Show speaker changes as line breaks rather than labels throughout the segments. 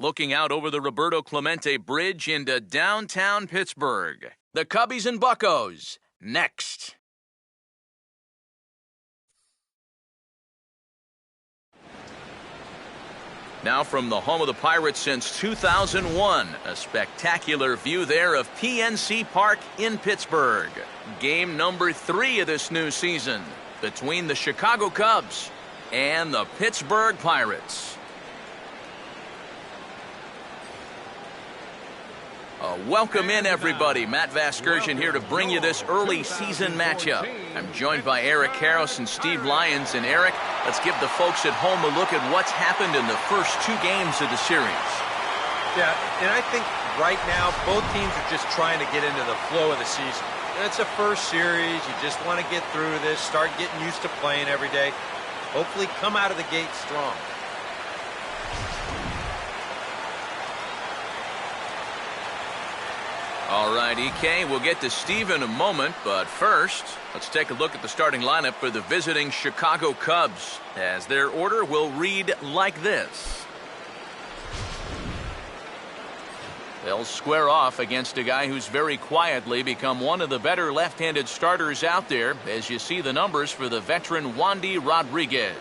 looking out over the Roberto Clemente Bridge into downtown Pittsburgh. The Cubbies and Buccos, next. Now from the home of the Pirates since 2001, a spectacular view there of PNC Park in Pittsburgh. Game number 3 of this new season between the Chicago Cubs and the Pittsburgh Pirates. Welcome in, everybody. Matt Vasgersian here to bring you this early season matchup. I'm joined by Eric Karros and Steve Lyons. And Eric, let's give the folks at home a look at what's happened in the first 2 games of the series.
Yeah, and I think right now both teams are just trying to get into the flow of the season. And it's a first series. You just want to get through this, start getting used to playing every day. Hopefully come out of the gate strong.
All right, EK, we'll get to Steve in a moment, but first, let's take a look at the starting lineup for the visiting Chicago Cubs, as their order will read like this. They'll square off against a guy who's very quietly become one of the better left-handed starters out there, as you see the numbers for the veteran Wandy Rodriguez.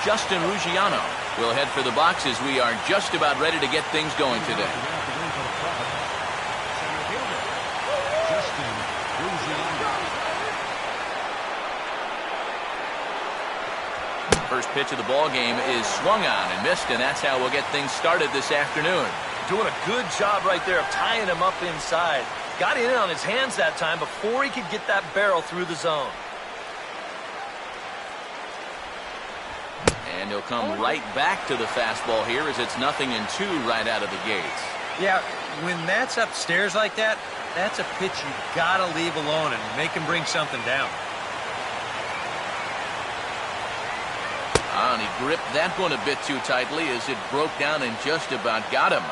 Justin Ruggiano will head for the box as we are just about ready to get things going today. First pitch of the ball game is swung on and missed, and that's how we'll get things started this afternoon.
Doing a good job right there of tying him up inside. Got in on his hands that time before he could get that barrel through the zone.
And he'll come right back to the fastball here as it's 0-2 right out of the gates.
Yeah, when that's upstairs like that, that's a pitch you gotta leave alone and make him bring something down.
And he gripped that one a bit too tightly as it broke down and just about got him.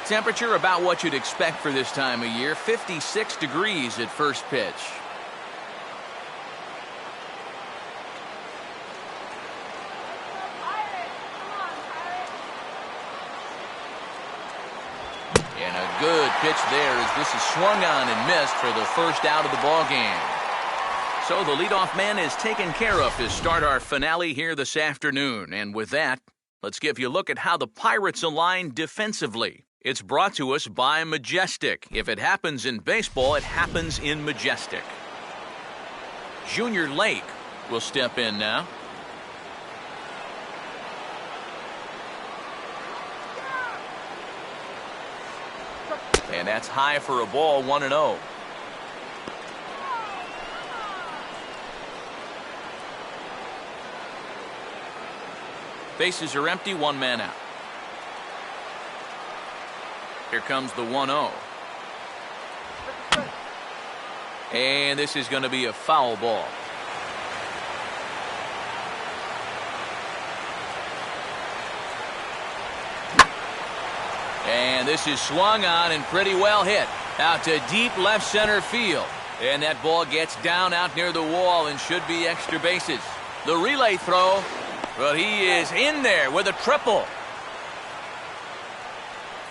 Temperature about what you'd expect for this time of year, 56 degrees at first pitch. And a good pitch there as this is swung on and missed for the first out of the ball game. So the leadoff man is taken care of to start our finale here this afternoon. And with that, let's give you a look at how the Pirates align defensively. It's brought to us by Majestic. If it happens in baseball, it happens in Majestic. Junior Lake will step in now. And that's high for a ball, 1-0. Bases are empty, 1 man out. Here comes the 1-0. And this is going to be a foul ball. And this is swung on and pretty well hit out to deep left center field. And that ball gets down out near the wall and should be extra bases. The relay throw, but he is in there with a triple.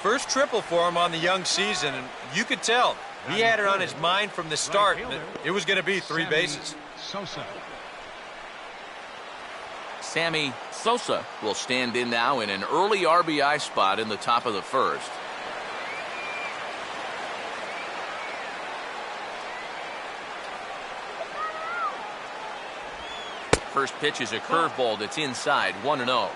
First triple for him on the young season, and you could tell he had it on his mind from the start that it was going to be 3 bases.
Sammy Sosa will stand in now in an early RBI spot in the top of the first. First pitch is a curveball that's inside, 1-0.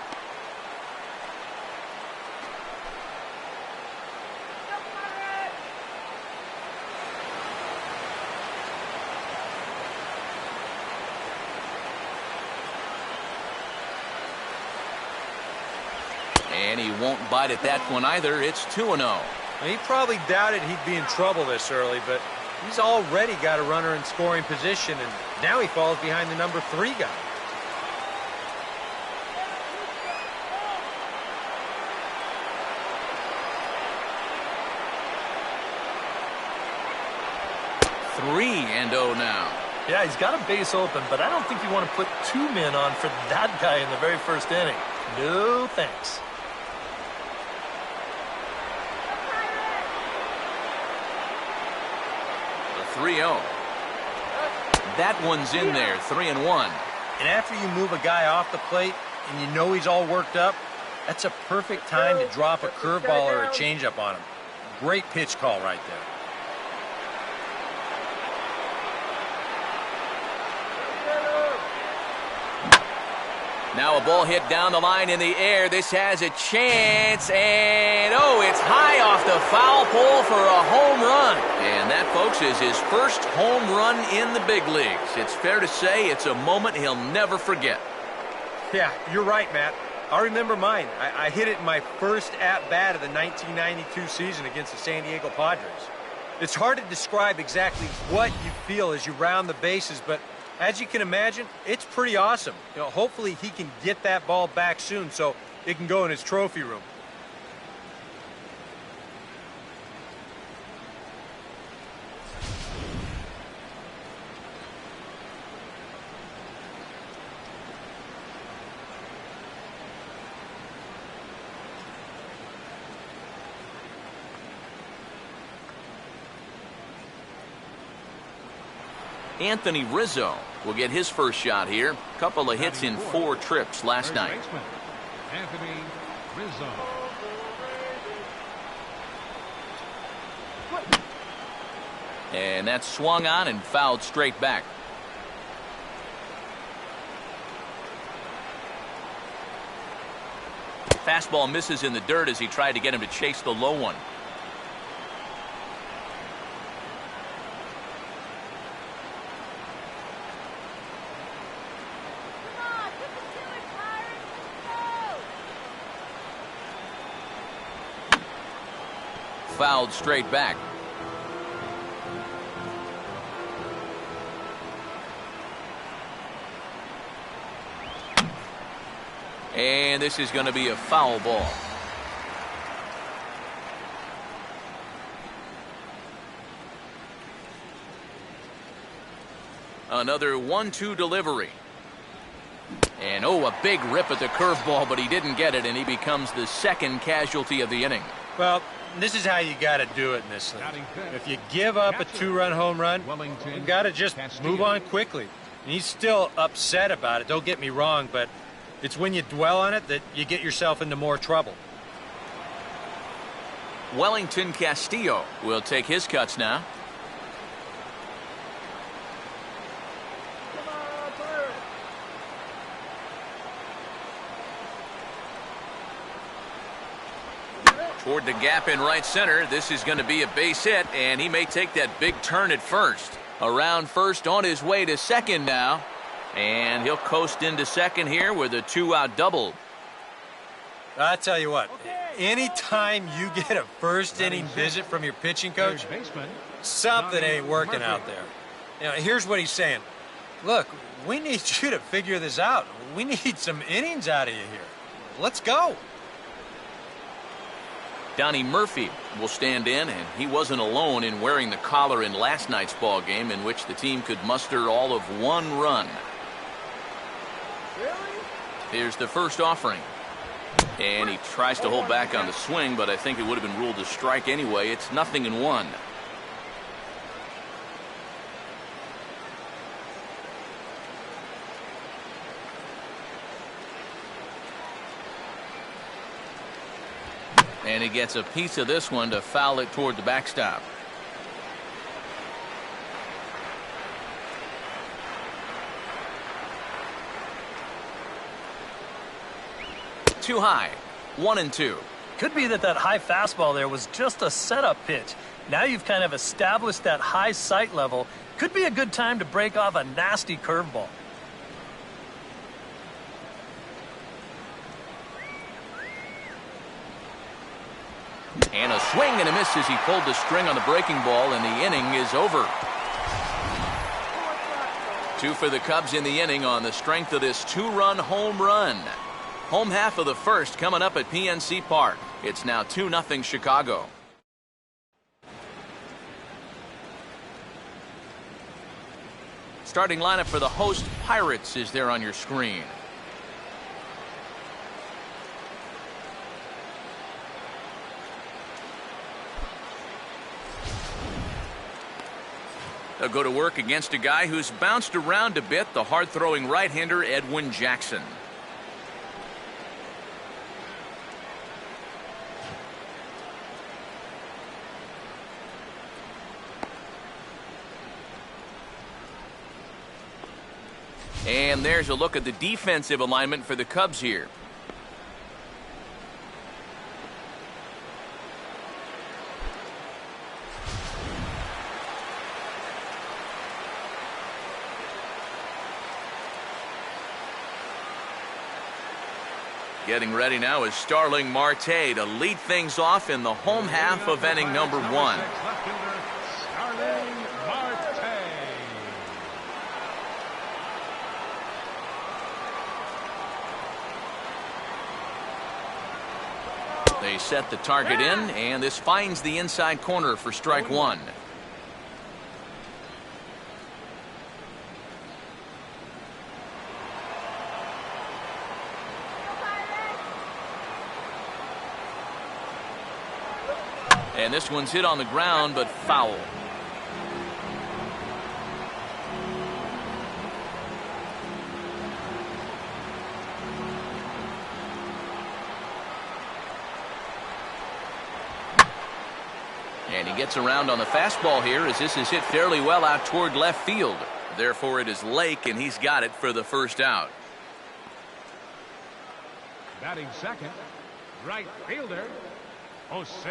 And he won't bite at that one either. It's 2-0.
He probably doubted he'd be in trouble this early, but he's already got a runner in scoring position, and now he falls behind the number 3 guy.
3-0 now.
Yeah, he's got a base open, but I don't think you want to put 2 men on for that guy in the very first inning. No thanks.
The 3-0. That one's in there, 3-1.
And after you move a guy off the plate and you know he's all worked up, that's a perfect time to drop a curveball or a changeup on him. Great pitch call right there.
Now a ball hit down the line in the air. This has a chance, and oh, it's high off the foul pole for a home run. And that, folks, is his first home run in the big leagues. It's fair to say it's a moment he'll never forget.
Yeah, you're right, Matt. I remember mine. I hit it in my first at-bat of the 1992 season against the San Diego Padres. It's hard to describe exactly what you feel as you round the bases, but as you can imagine, it's pretty awesome. You know, hopefully he can get that ball back soon so it can go in his trophy room.
Anthony Rizzo will get his first shot here. Couple of hits in 4 trips last night.
Anthony Rizzo.
And that's swung on and fouled straight back. Fastball misses in the dirt as he tried to get him to chase the low one. Fouled straight back. And this is going to be a foul ball. Another 1-2 delivery. And oh, a big rip at the curveball, but he didn't get it, and he becomes the second casualty of the inning.
Well, this is how you got to do it in this league. If you give up a 2-run home run, you got to just move on quickly. And he's still upset about it, don't get me wrong, but it's when you dwell on it that you get yourself into more trouble.
Wellington Castillo will take his cuts now. Toward the gap in right center. This is going to be a base hit, and he may take that big turn at first. Around first, on his way to second now. And he'll coast into second here with a 2-out double.
I tell you what, anytime you get a first inning visit from your pitching coach, something ain't working out there. You know, here's what he's saying. Look, we need you to figure this out. We need some innings out of you here. Let's go.
Donnie Murphy will stand in, and he wasn't alone in wearing the collar in last night's ball game, in which the team could muster all of 1 run. Here's the first offering. And he tries to hold back on the swing, but I think it would have been ruled a strike anyway. It's 0-1. And he gets a piece of this one to foul it toward the backstop. Too high. 1-2.
Could be that high fastball there was just a setup pitch. Now you've kind of established that high sight level. Could be a good time to break off a nasty curveball.
And a swing and a miss as he pulled the string on the breaking ball, and the inning is over. 2 for the Cubs in the inning on the strength of this 2-run home run. Home half of the first coming up at PNC Park. It's now 2-0 Chicago. Starting lineup for the host Pirates is there on your screen. They'll go to work against a guy who's bounced around a bit, the hard-throwing right-hander Edwin Jackson. And there's a look at the defensive alignment for the Cubs here. Getting ready now is Starling Marte to lead things off in the home half of inning number 1. They set the target in, and this finds the inside corner for strike 1. And this one's hit on the ground, but foul. And he gets around on the fastball here as this is hit fairly well out toward left field. Therefore, it is Lake, and he's got it for the first out.
Batting second, right fielder, Jose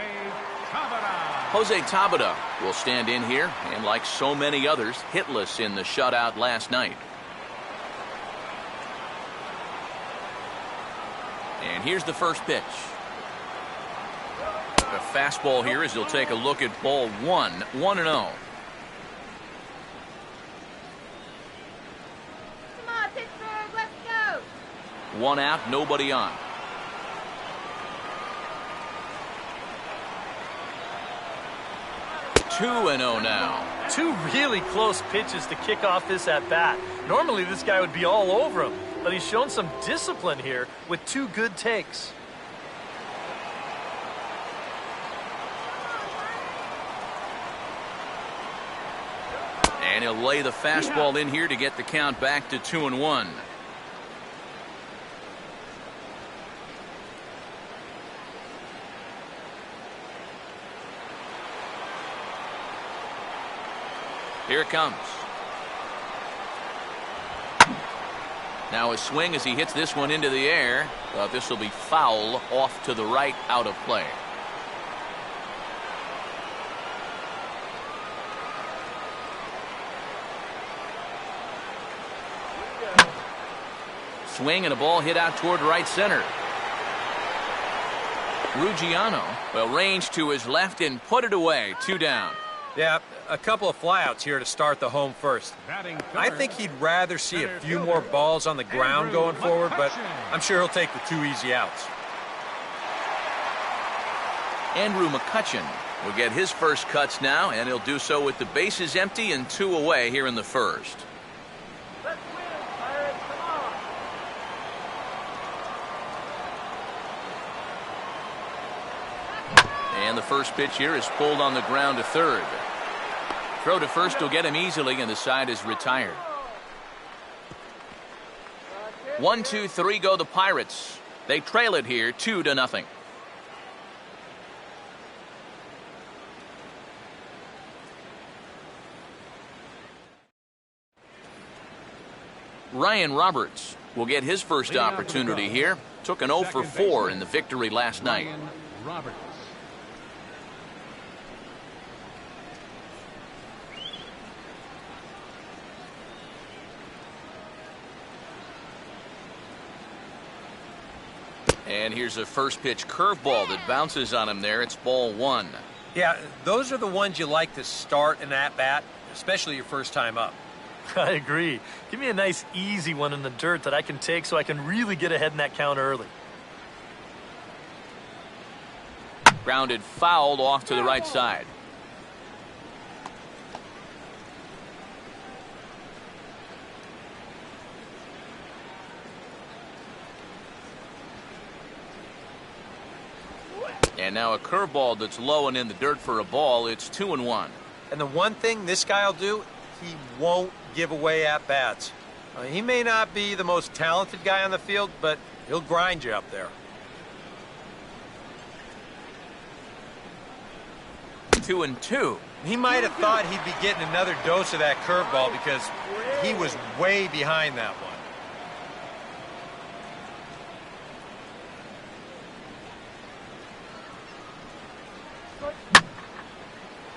Tabata.
Jose Tabata will stand in here, and like so many others, hitless in the shutout last night. And here's the first pitch. A fastball here as he'll take a look at ball 1, 1-0.
Come on, Pittsburgh, let's go.
1 out, nobody on. Two and 0 now.
2 really close pitches to kick off this at bat. Normally this guy would be all over him, but he's shown some discipline here with 2 good takes.
And he'll lay the fastball in here to get the count back to 2-1. Here it comes. Now a swing as he hits this one into the air, but this will be foul off to the right, out of play. Swing and a ball hit out toward right center. Ruggiano will range to his left and put it away. 2 down.
Yeah, a couple of flyouts here to start the home first. I think he'd rather see a few more balls on the ground going forward, but I'm sure he'll take the 2 easy outs.
Andrew McCutchen will get his first cuts now, and he'll do so with the bases empty and 2 away here in the first.
Let's win, Pirates, come on.
And the first pitch here is pulled on the ground to third. Throw to first will get him easily, and the side is retired. 1, 2, 3 go the Pirates. They trail it here 2-0. Ryan Roberts will get his first opportunity here. Took an 0 for 4 in the victory last night.
Ryan Roberts.
And here's a first pitch curveball that bounces on him there. It's ball 1.
Yeah, those are the ones you like to start an at-bat, especially your first time up.
I agree. Give me a nice easy one in the dirt that I can take so I can really get ahead in that count early.
Grounded fouled off to the right side. now a curveball that's low and in the dirt for a ball. It's 2-1.
And the one thing this guy will do, he won't give away at-bats. He may not be the most talented guy on the field, but he'll grind you up there.
2-2.
He might have thought he'd be getting another dose of that curveball because he was way behind that one.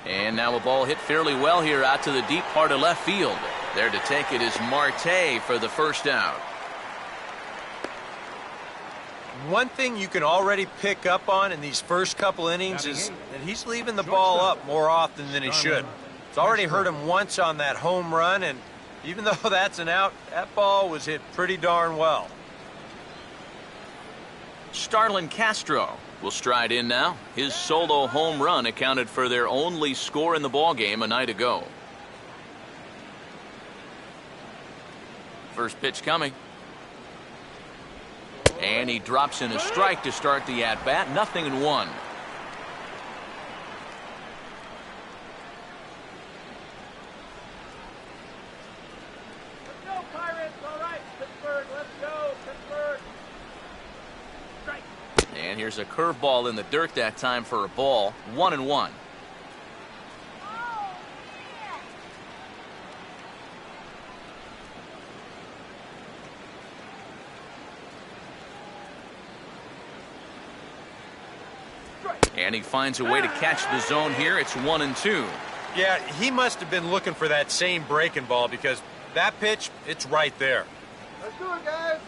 And now a ball hit fairly well here out to the deep part of left field. There to take it is Marte for the first out.
One thing you can already pick up on in these first couple innings is that he's leaving the ball up more often than he should. It's already hurt him once on that home run, and even though that's an out, that ball was hit pretty darn well.
Starlin Castro will stride in now. His solo home run accounted for their only score in the ballgame a night ago. First pitch coming. And he drops in a strike to start the at-bat. 0-1.
Let's go, Pirates. All right, Pittsburgh. Let's go, Pittsburgh. Strike.
And here's a curveball in the dirt that time for a ball. 1-1. And he finds a way to catch the zone here. It's 1-2.
Yeah, he must have been looking for that same breaking ball because that pitch, it's right there.
Let's do it, guys.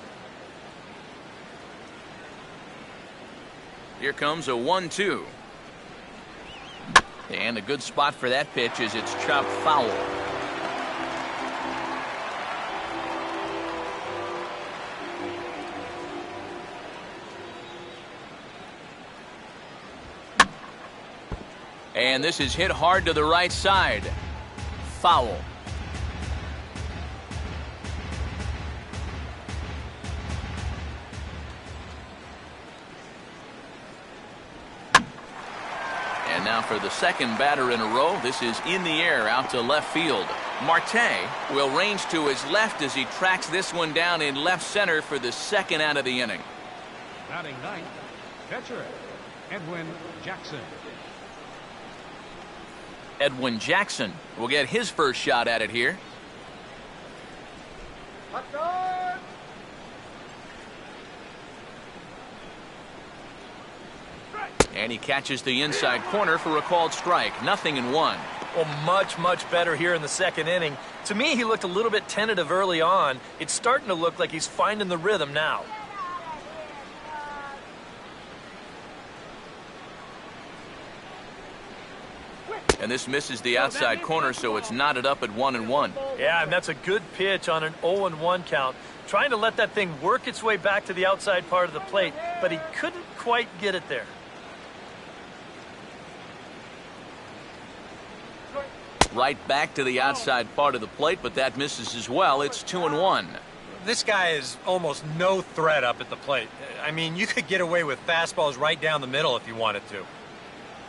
Here comes a 1-2. And a good spot for that pitch is it's chopped foul. And this is hit hard to the right side. Foul. And now for the second batter in a row. This is in the air out to left field. Marte will range to his left as he tracks this one down in left center for the second out of the inning.
Batting ninth, catcher, Edwin Jackson.
Edwin Jackson will get his first shot at it here.
Hot dog.
And he catches the inside corner for a called strike. 0-1.
Well, much better here in the second inning. To me, he looked a little bit tentative early on. It's starting to look like he's finding the rhythm now.
And this misses the outside corner, so it's knotted up at 1-1.
Yeah, and that's a good pitch on an 0-1 count. Trying to let that thing work its way back to the outside part of the plate, but he couldn't quite get it there.
Right back to the outside part of the plate, but that misses as well. It's 2-1.
This guy is almost no threat up at the plate. I mean, you could get away with fastballs right down the middle if you wanted to.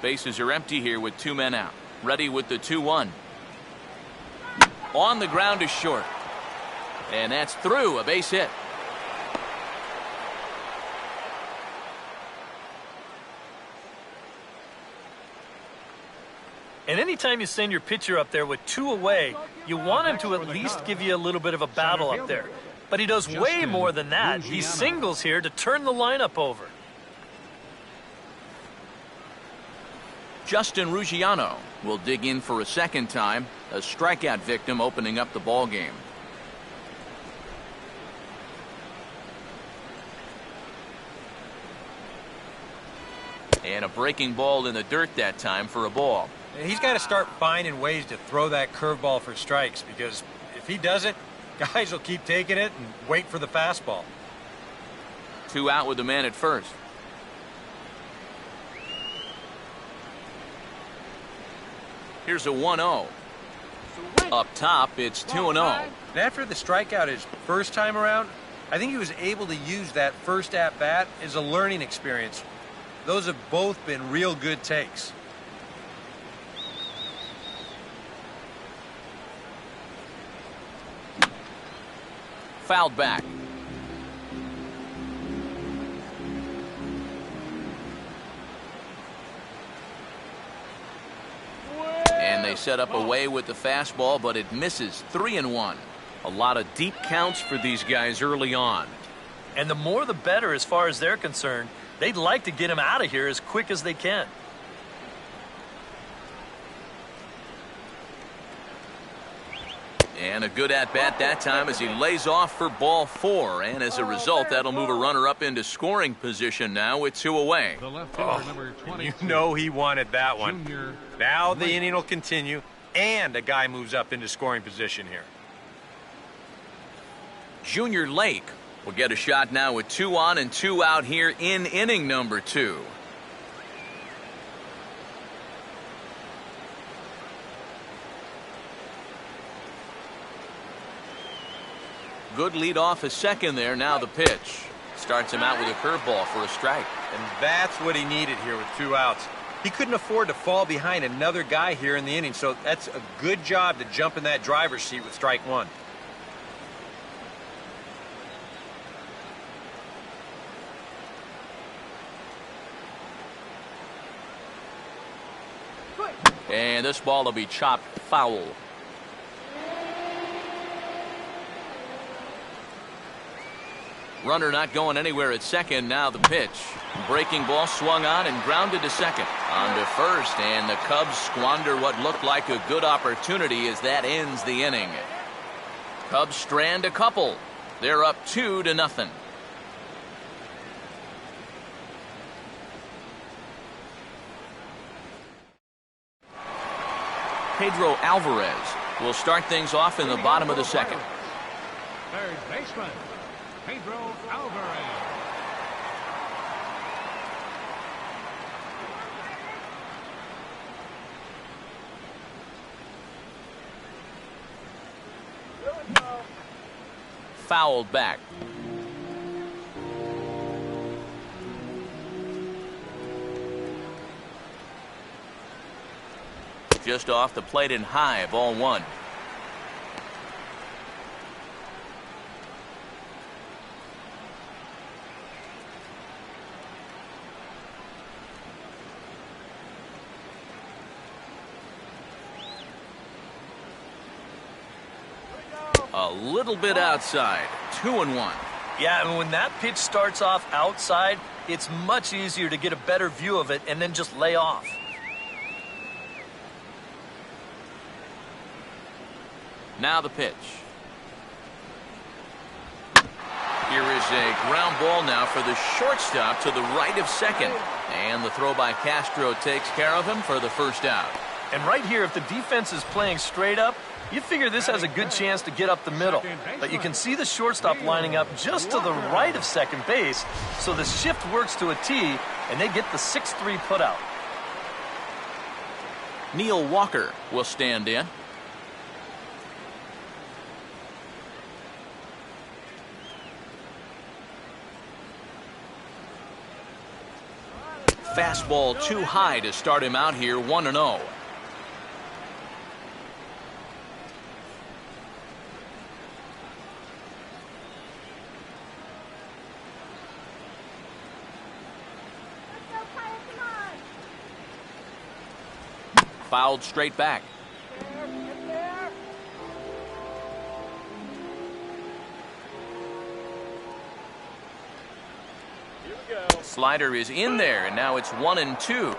Bases are empty here with two men out. Ready with the 2-1. On the ground to short. And that's through, a base hit.
And anytime you send your pitcher up there with two away, you want him to at least give you a little bit of a battle up there. But he does way more than that. He singles here to turn the lineup over.
Justin Ruggiano will dig in for a second time. A strikeout victim opening up the ball game. And a breaking ball in the dirt that time for a ball.
He's got to start finding ways to throw that curveball for strikes because if he doesn't, guys will keep taking it and wait for the fastball.
2 out with the man at first. Here's a 1-0. Up top, it's 2-0.
And after the strikeout his first time around, I think he was able to use that first at-bat as a learning experience. Those have both been real good takes.
Fouled back. And they set up away with the fastball, but it misses. 3-1. A lot of deep counts for these guys early on.
And the more the better as far as they're concerned. They'd like to get him out of here as quick as they can.
And a good at-bat that time as he lays off for ball 4. And as a result, that'll move a runner up into scoring position now with 2 away.
The left fielder, number 22.
You know he wanted that one.
Junior
Now the
Lake.
inning will continue, and a guy moves up into scoring position here.
Junior Lake will get a shot now with 2 on and 2 out here in inning number 2. Good lead off his second there. Now the pitch. Starts him out with a curveball for a strike.
And that's what he needed here with 2 outs. He couldn't afford to fall behind another guy here in the inning, so that's a good job to jump in that driver's seat with strike 1.
And this ball will be chopped foul. Runner not going anywhere at second. Now the pitch. Breaking ball swung on and grounded to second. On to first, and the Cubs squander what looked like a good opportunity as that ends the inning. Cubs strand a couple. They're up 2-0. Pedro Alvarez will start things off in the bottom of the second.
Third baseman, Pedro Alvarez.
Fouled back. Just off the plate and high, ball 1. A little bit outside. 2-1.
Yeah, and when that pitch starts off outside, it's much easier to get a better view of it and then just lay off.
Now the pitch. Here is a ground ball now for the shortstop to the right of second. And the throw by Castro takes care of him for the first out.
And right here, if the defense is playing straight up, you figure this has a good chance to get up the middle. But you can see the shortstop lining up just to the right of second base, so the shift works to a T, and they get the 6-3 putout.
Neil Walker will stand in. Fastball too high to start him out here, 1-0. Fouled straight back. Slider is in there, and now it's 1-2.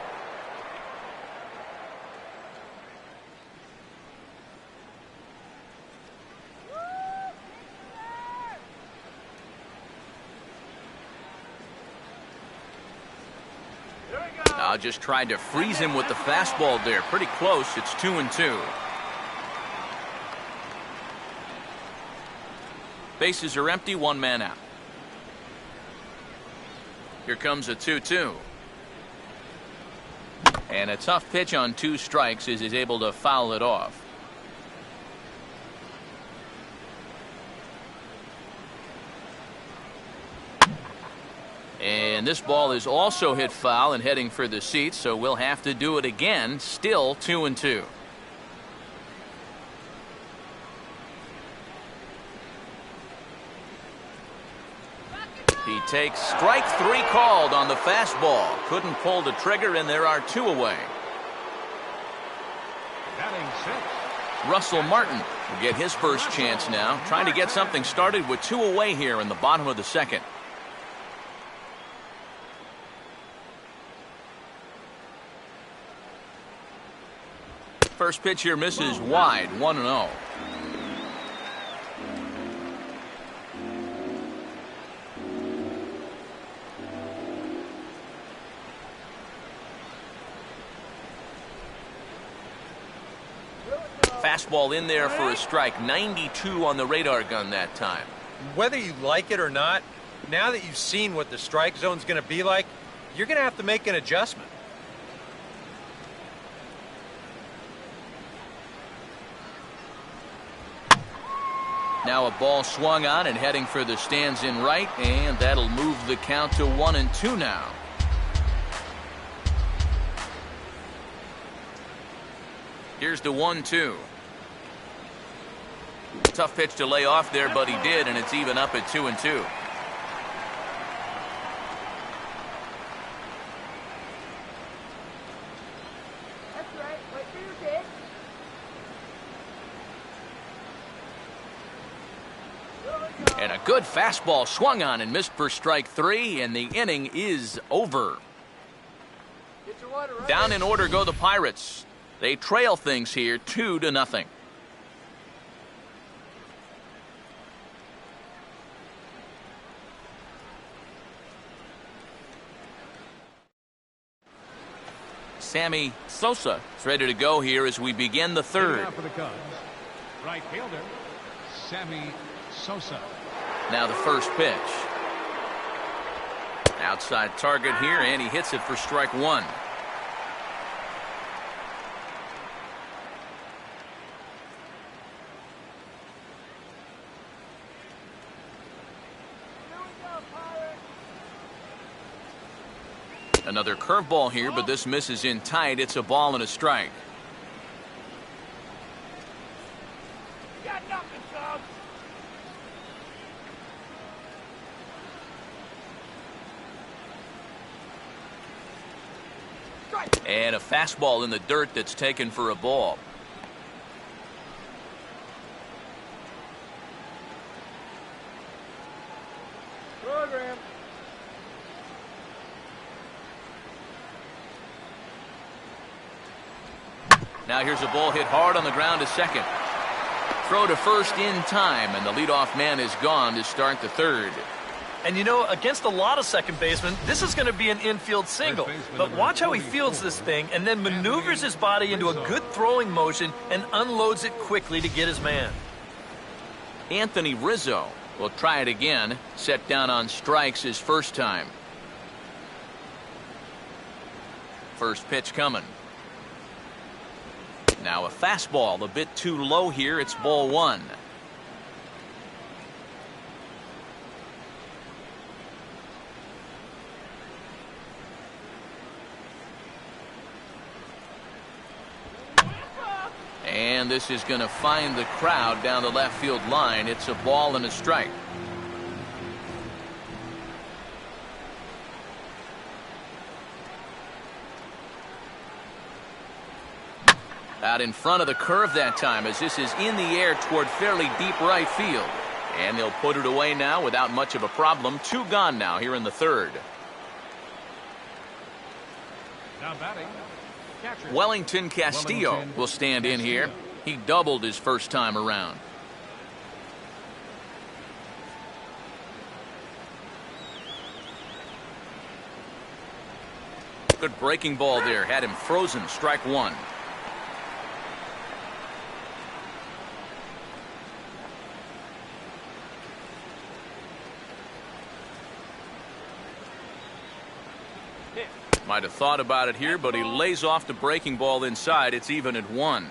Now just tried to freeze him with the fastball there. Pretty close. It's 2-2. Bases are empty, 1 man out. Here comes a 2-2. And a tough pitch on 2 strikes as he's able to foul it off. And And this ball is also hit foul and heading for the seats, so we'll have to do it again. Still 2-2. He takes strike 3 called on the fastball. Couldn't pull the trigger, and there are 2 away.
Batting 6.
Russell Martin will get his first chance now, trying to get something started with 2 away here in the bottom of the second. First pitch here misses wide, 1-0. Fastball in there for a strike. 92 on the radar gun that time.
Whether you like it or not, now that you've seen what the strike zone's going to be like, you're going to have to make an adjustment.
Now a ball swung on and heading for the stands in right, and that'll move the count to 1-2 now. Here's the 1-2. Tough pitch to lay off there, but he did, and it's even up at 2-2.
That's right. Wait for your pitch.
And a good fastball swung on and missed for strike 3, and the inning is over.
Get your water right.
Down in order go the Pirates. They trail things here 2-0. Sammy Sosa is ready to go here as we begin the third.
Now for the Cubs, right fielder Sammy Sosa.
Now the first pitch. Outside target here, and he hits it for strike 1. Another curveball here, but this misses in tight. It's a ball and a strike.
Got nothing, Cubs.
And a fastball in the dirt that's taken for a ball.
Program.
Now here's a ball hit hard on the ground to second. Throw to first in time, and the leadoff man is gone to start the third.
And you know, against a lot of second basemen, this is going to be an infield single. But watch how he fields this thing and then maneuvers his body into a good throwing motion and unloads it quickly to get his man.
Anthony Rizzo will try it again. Set down on strikes his first time. First pitch coming. Now a fastball a bit too low here. It's ball 1. And this is going to find the crowd down the left field line. It's a ball and a strike. Out in front of the curve that time, as this is in the air toward fairly deep right field. And they'll put it away now without much of a problem. 2 gone now here in the third.
Now batting, catcher
Wellington Castillo will stand in here. He doubled his first time around. Good breaking ball there. Had him frozen. Strike 1. Might have thought about it here, but he lays off the breaking ball inside. It's even at 1.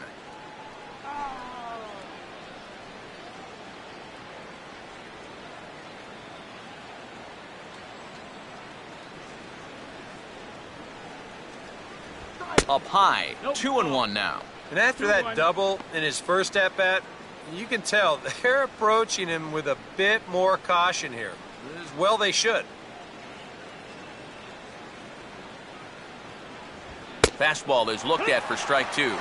Up high, 2-1 now.
And after that double in his first at-bat, you can tell they're approaching him with a bit more caution here. As well they should.
Fastball is looked at for strike 2.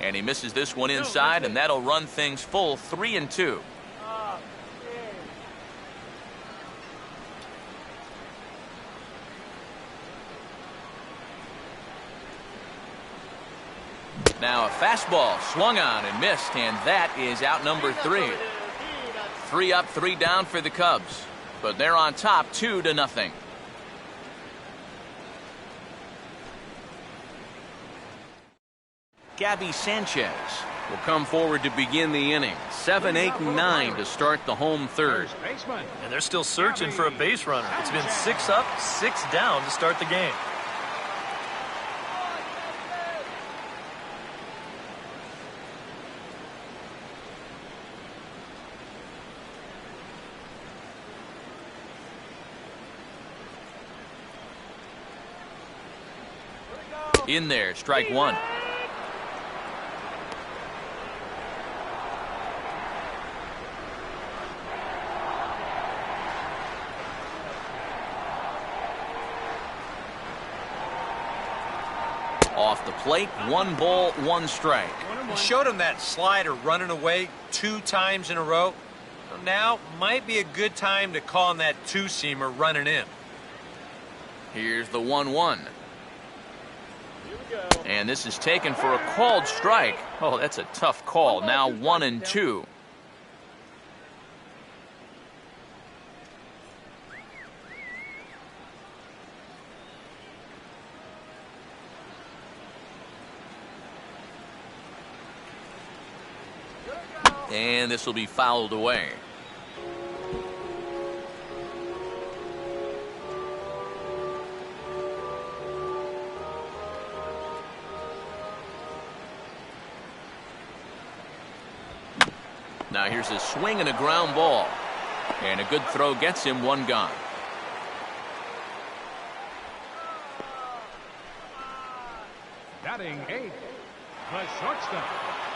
And he misses this one inside, and that'll run things full 3-2. Now a fastball swung on and missed, and that is out number 3. 3 up, 3 down for the Cubs, but they're on top 2-0. Gabby Sanchez will come forward to begin the inning. 7, 8, and 9 to start the home third.
And they're still searching for a base runner. It's been 6 up, 6 down to start the game.
In there, strike 1. Off the plate, 1 ball, 1 strike.
He showed him that slider running away 2 times in a row. So now might be a good time to call him that 2-seamer running in.
Here's the 1-1. And this is taken for a called strike. Oh, that's a tough call. Now 1-2. And this will be fouled away. Now here's a swing and a ground ball. And a good throw gets him 1 gone.
Batting 8, the shortstop.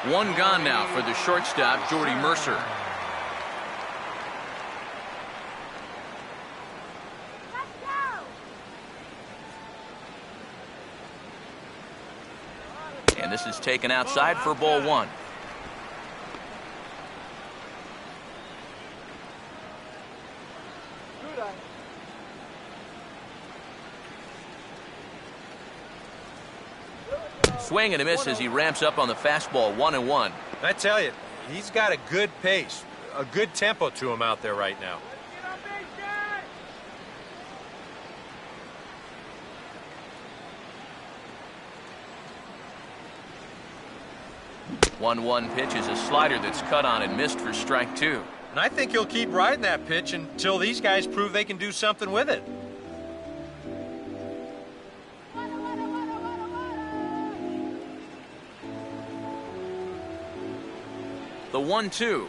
1 gone now for the shortstop, Jordy Mercer.
Let's go.
And this is taken outside for ball 1.
Good eye.
Swing and a miss as he ramps up on the fastball. 1-1.
I tell you, he's got a good pace, a good tempo to him out there right now.
Get on base, guy.
1-1 pitch is a slider that's cut on and missed for strike 2.
And I think he'll keep riding that pitch until these guys prove they can do something with it.
The 1-2.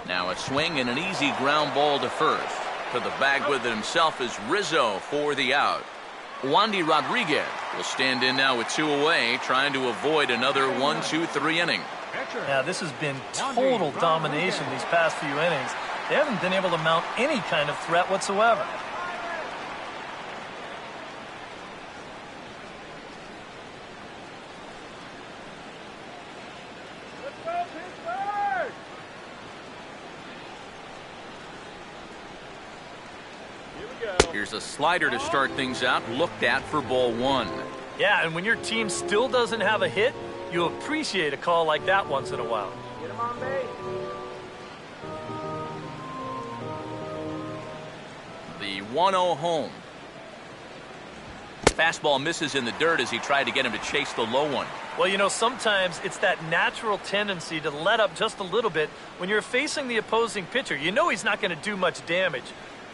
Now a swing and an easy ground ball to first. To the bag with it himself is Rizzo for the out. Wandy Rodriguez will stand in now with 2 away, trying to avoid another 1-2-3 inning.
Yeah, this has been total domination these past few innings. They haven't been able to mount any kind of threat whatsoever.
Let's go, Pittsburgh. Here we go.
Here's a slider to start things out, looked at for ball 1.
Yeah, and when your team still doesn't have a hit, you appreciate a call like that once in a while.
Get him on base.
The 1-0 home. Fastball misses in the dirt as he tried to get him to chase the low one.
Well, you know, sometimes it's that natural tendency to let up just a little bit when you're facing the opposing pitcher. You know he's not going to do much damage.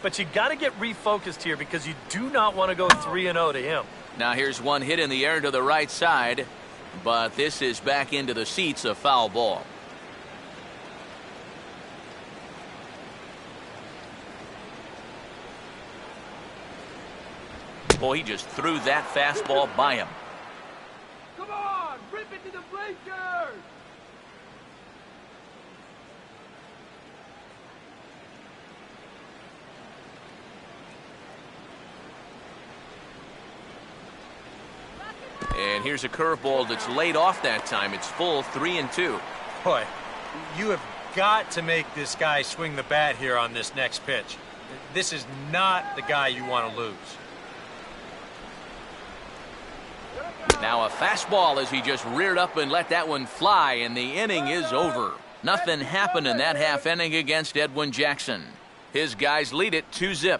But you got to get refocused here because you do not want to go 3-0 to him.
Now here's one hit in the air to the right side, but this is back into the seats, a foul ball. Boy, he just threw that fastball by him.
Come on, rip it to the bleachers.
And here's a curveball that's laid off that time. It's full 3-2.
Boy, you have got to make this guy swing the bat here on this next pitch. This is not the guy you want to lose.
Now a fastball as he just reared up and let that one fly, and the inning is over. Nothing happened in that half inning against Edwin Jackson. His guys lead it 2-0.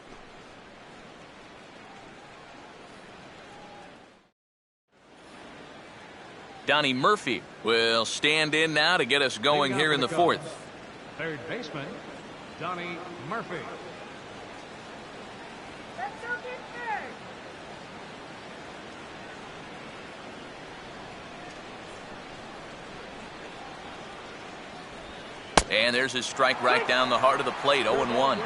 Donnie Murphy will stand in now to get us going here in the fourth.
Third baseman, Donnie Murphy.
Let's go get third.
And there's his strike right down the heart of the plate, 0-1.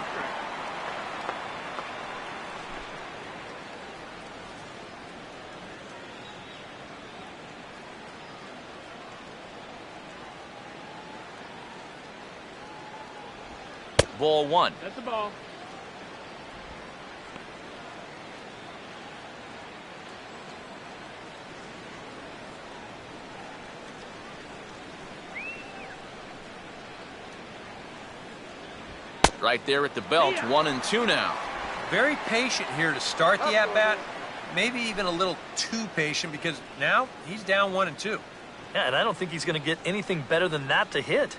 Ball one.
That's the ball.
Right there at the belt, 1-2 now.
Very patient here to start the at-bat. Maybe even a little too patient because now he's down 1-2.
Yeah, and I don't think he's going to get anything better than that to hit.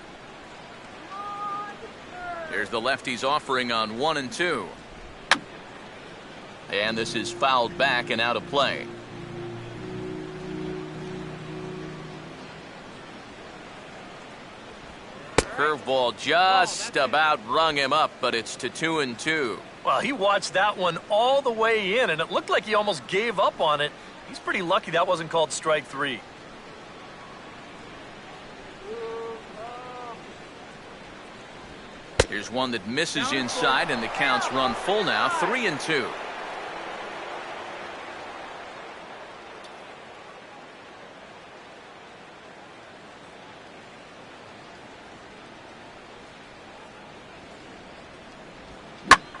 Here's the lefty's offering on 1-2. And this is fouled back and out of play. Curveball just about rung him up, but it's to 2-2.
Well, he watched that one all the way in, and it looked like he almost gave up on it. He's pretty lucky that wasn't called strike three.
Here's one that misses inside, and the count's run full now, 3-2.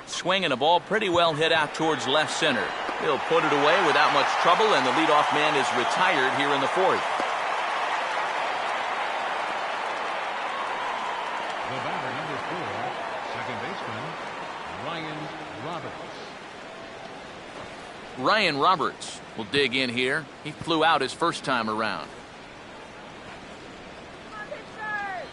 Swinging a ball pretty well hit out towards left center. He'll put it away without much trouble, and the leadoff man is retired here in the fourth.
The batter, number 4, second baseman, Ryan Roberts.
Ryan Roberts will dig in here. He flew out his first time around.
Come on, Pittsburgh.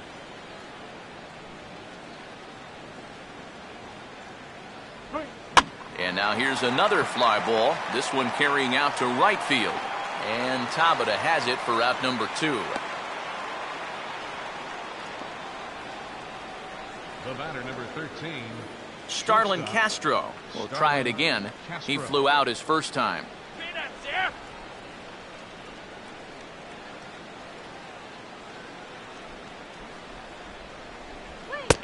And now here's another fly ball. This one carrying out to right field. And Tabata has it for out number 2.
The batter, number 13,
Starlin Castro will try it again. He flew out his first time.
Peanuts, yeah?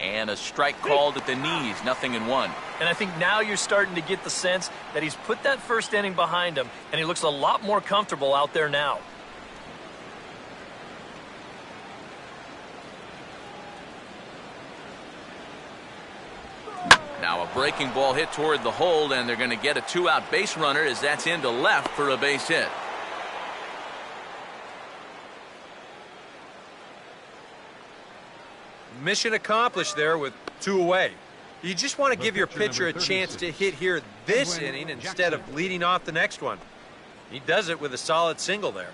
And a strike called at the knees, 0-1.
And I think now you're starting to get the sense that he's put that first inning behind him, and he looks a lot more comfortable out there now.
Now a breaking ball hit toward the hold, and they're going to get a 2-out base runner as that's into left for a base hit.
Mission accomplished there with 2 away. You just want to give your pitcher a chance to hit here this inning instead of leading off the next one. He does it with a solid single there.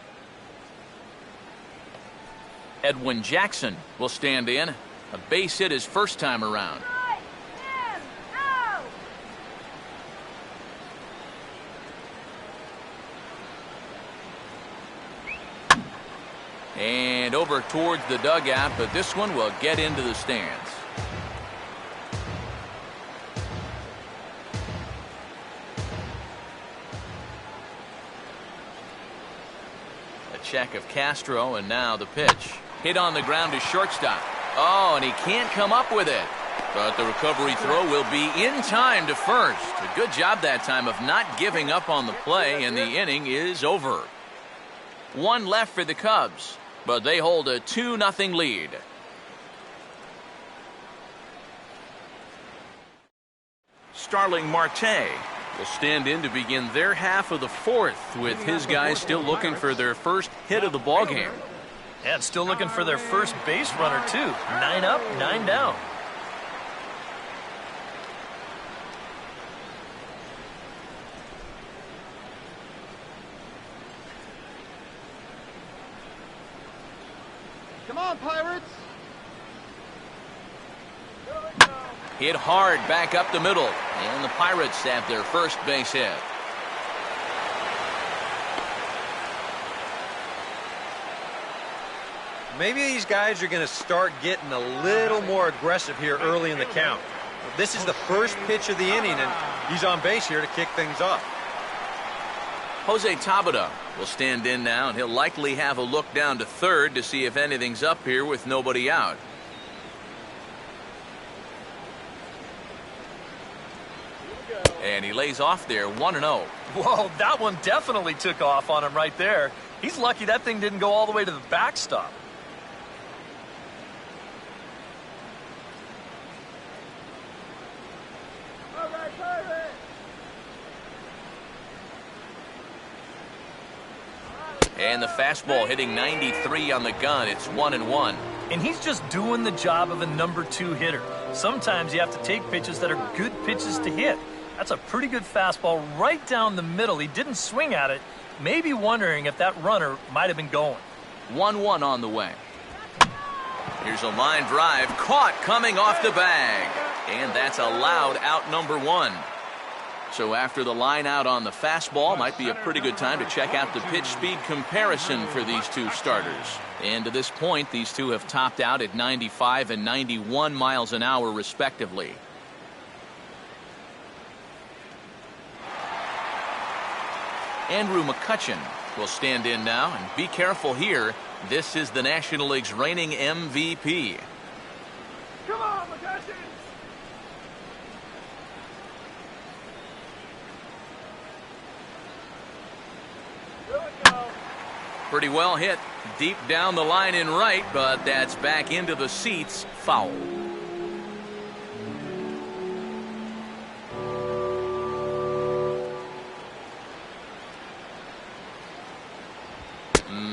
Edwin Jackson will stand in. A base hit his first time around.
Right, in, out.
And over towards the dugout, but this one will get into the stands. check of Castro, and now the pitch. Hit on the ground to shortstop. Oh, and he can't come up with it. But the recovery throw will be in time to first. A good job that time of not giving up on the play, and the inning is over. One left for the Cubs, but they hold a 2-0 lead. Starling Marte will stand in to begin their half of the fourth, with his guys still looking for their first hit of the ballgame.
And still looking for their first base runner, too. 9 up, 9 down.
Come on, Pirates!
Hit hard back up the middle, and the Pirates have their first base hit.
Maybe these guys are going to start getting a little more aggressive here early in the count. This is the first pitch of the inning, and he's on base here to kick things off.
Jose Tabata will stand in now, and he'll likely have a look down to third to see if anything's up here with nobody out. And he lays off there, 1-0.
Whoa, that one definitely took off on him right there. He's lucky that thing didn't go all the way to the backstop.
All right, Pirates!
And the fastball hitting 93 on the gun. It's 1-1.
And he's just doing the job of a number 2 hitter. Sometimes you have to take pitches that are good pitches to hit. That's a pretty good fastball right down the middle. He didn't swing at it, maybe wondering if that runner might have been going.
1-1 on the way. Here's a line drive, caught coming off the bag. And that's a loud out, number 1. So after the line out on the fastball, might be a pretty good time to check out the pitch speed comparison for these two starters. And to this point, these two have topped out at 95 and 91 miles an hour respectively. Andrew McCutchen will stand in now, and be careful here. This is the National League's reigning MVP.
Come on, McCutchen! Here we go.
Pretty well hit deep down the line in right, but that's back into the seats, foul.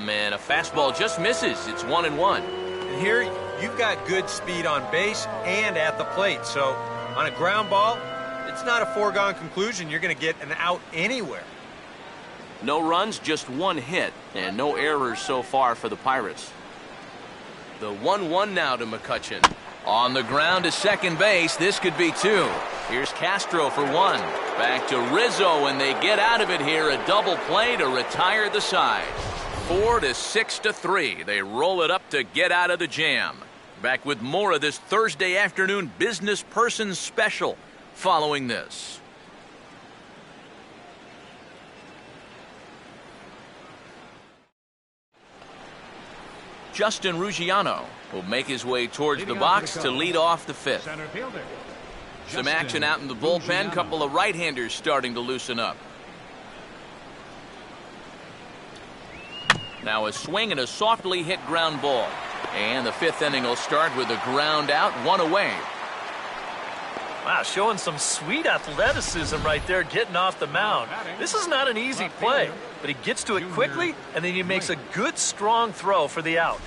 And a fastball just misses. It's 1-1.
And here you've got good speed on base and at the plate. So on a ground ball, it's not a foregone conclusion you're going to get an out anywhere.
No runs, just one hit, and no errors so far for the Pirates. The 1-1 now to McCutchen. On the ground to second base, this could be 2. Here's Castro for 1. Back to Rizzo, and they get out of it here. A double play to retire the side. 4-6-3. They roll it up to get out of the jam. Back with more of this Thursday afternoon business person special following this. Justin Ruggiano will make his way towards the box to lead off the 5th.
Center fielder.
Some action out in the bullpen. Couple of right-handers starting to loosen up. Now a swing and a softly hit ground ball. And the 5th inning will start with a ground out, 1 away.
Wow, showing some sweet athleticism right there, getting off the mound. This is not an easy play, but he gets to it quickly, and then he makes a good, strong throw for the out.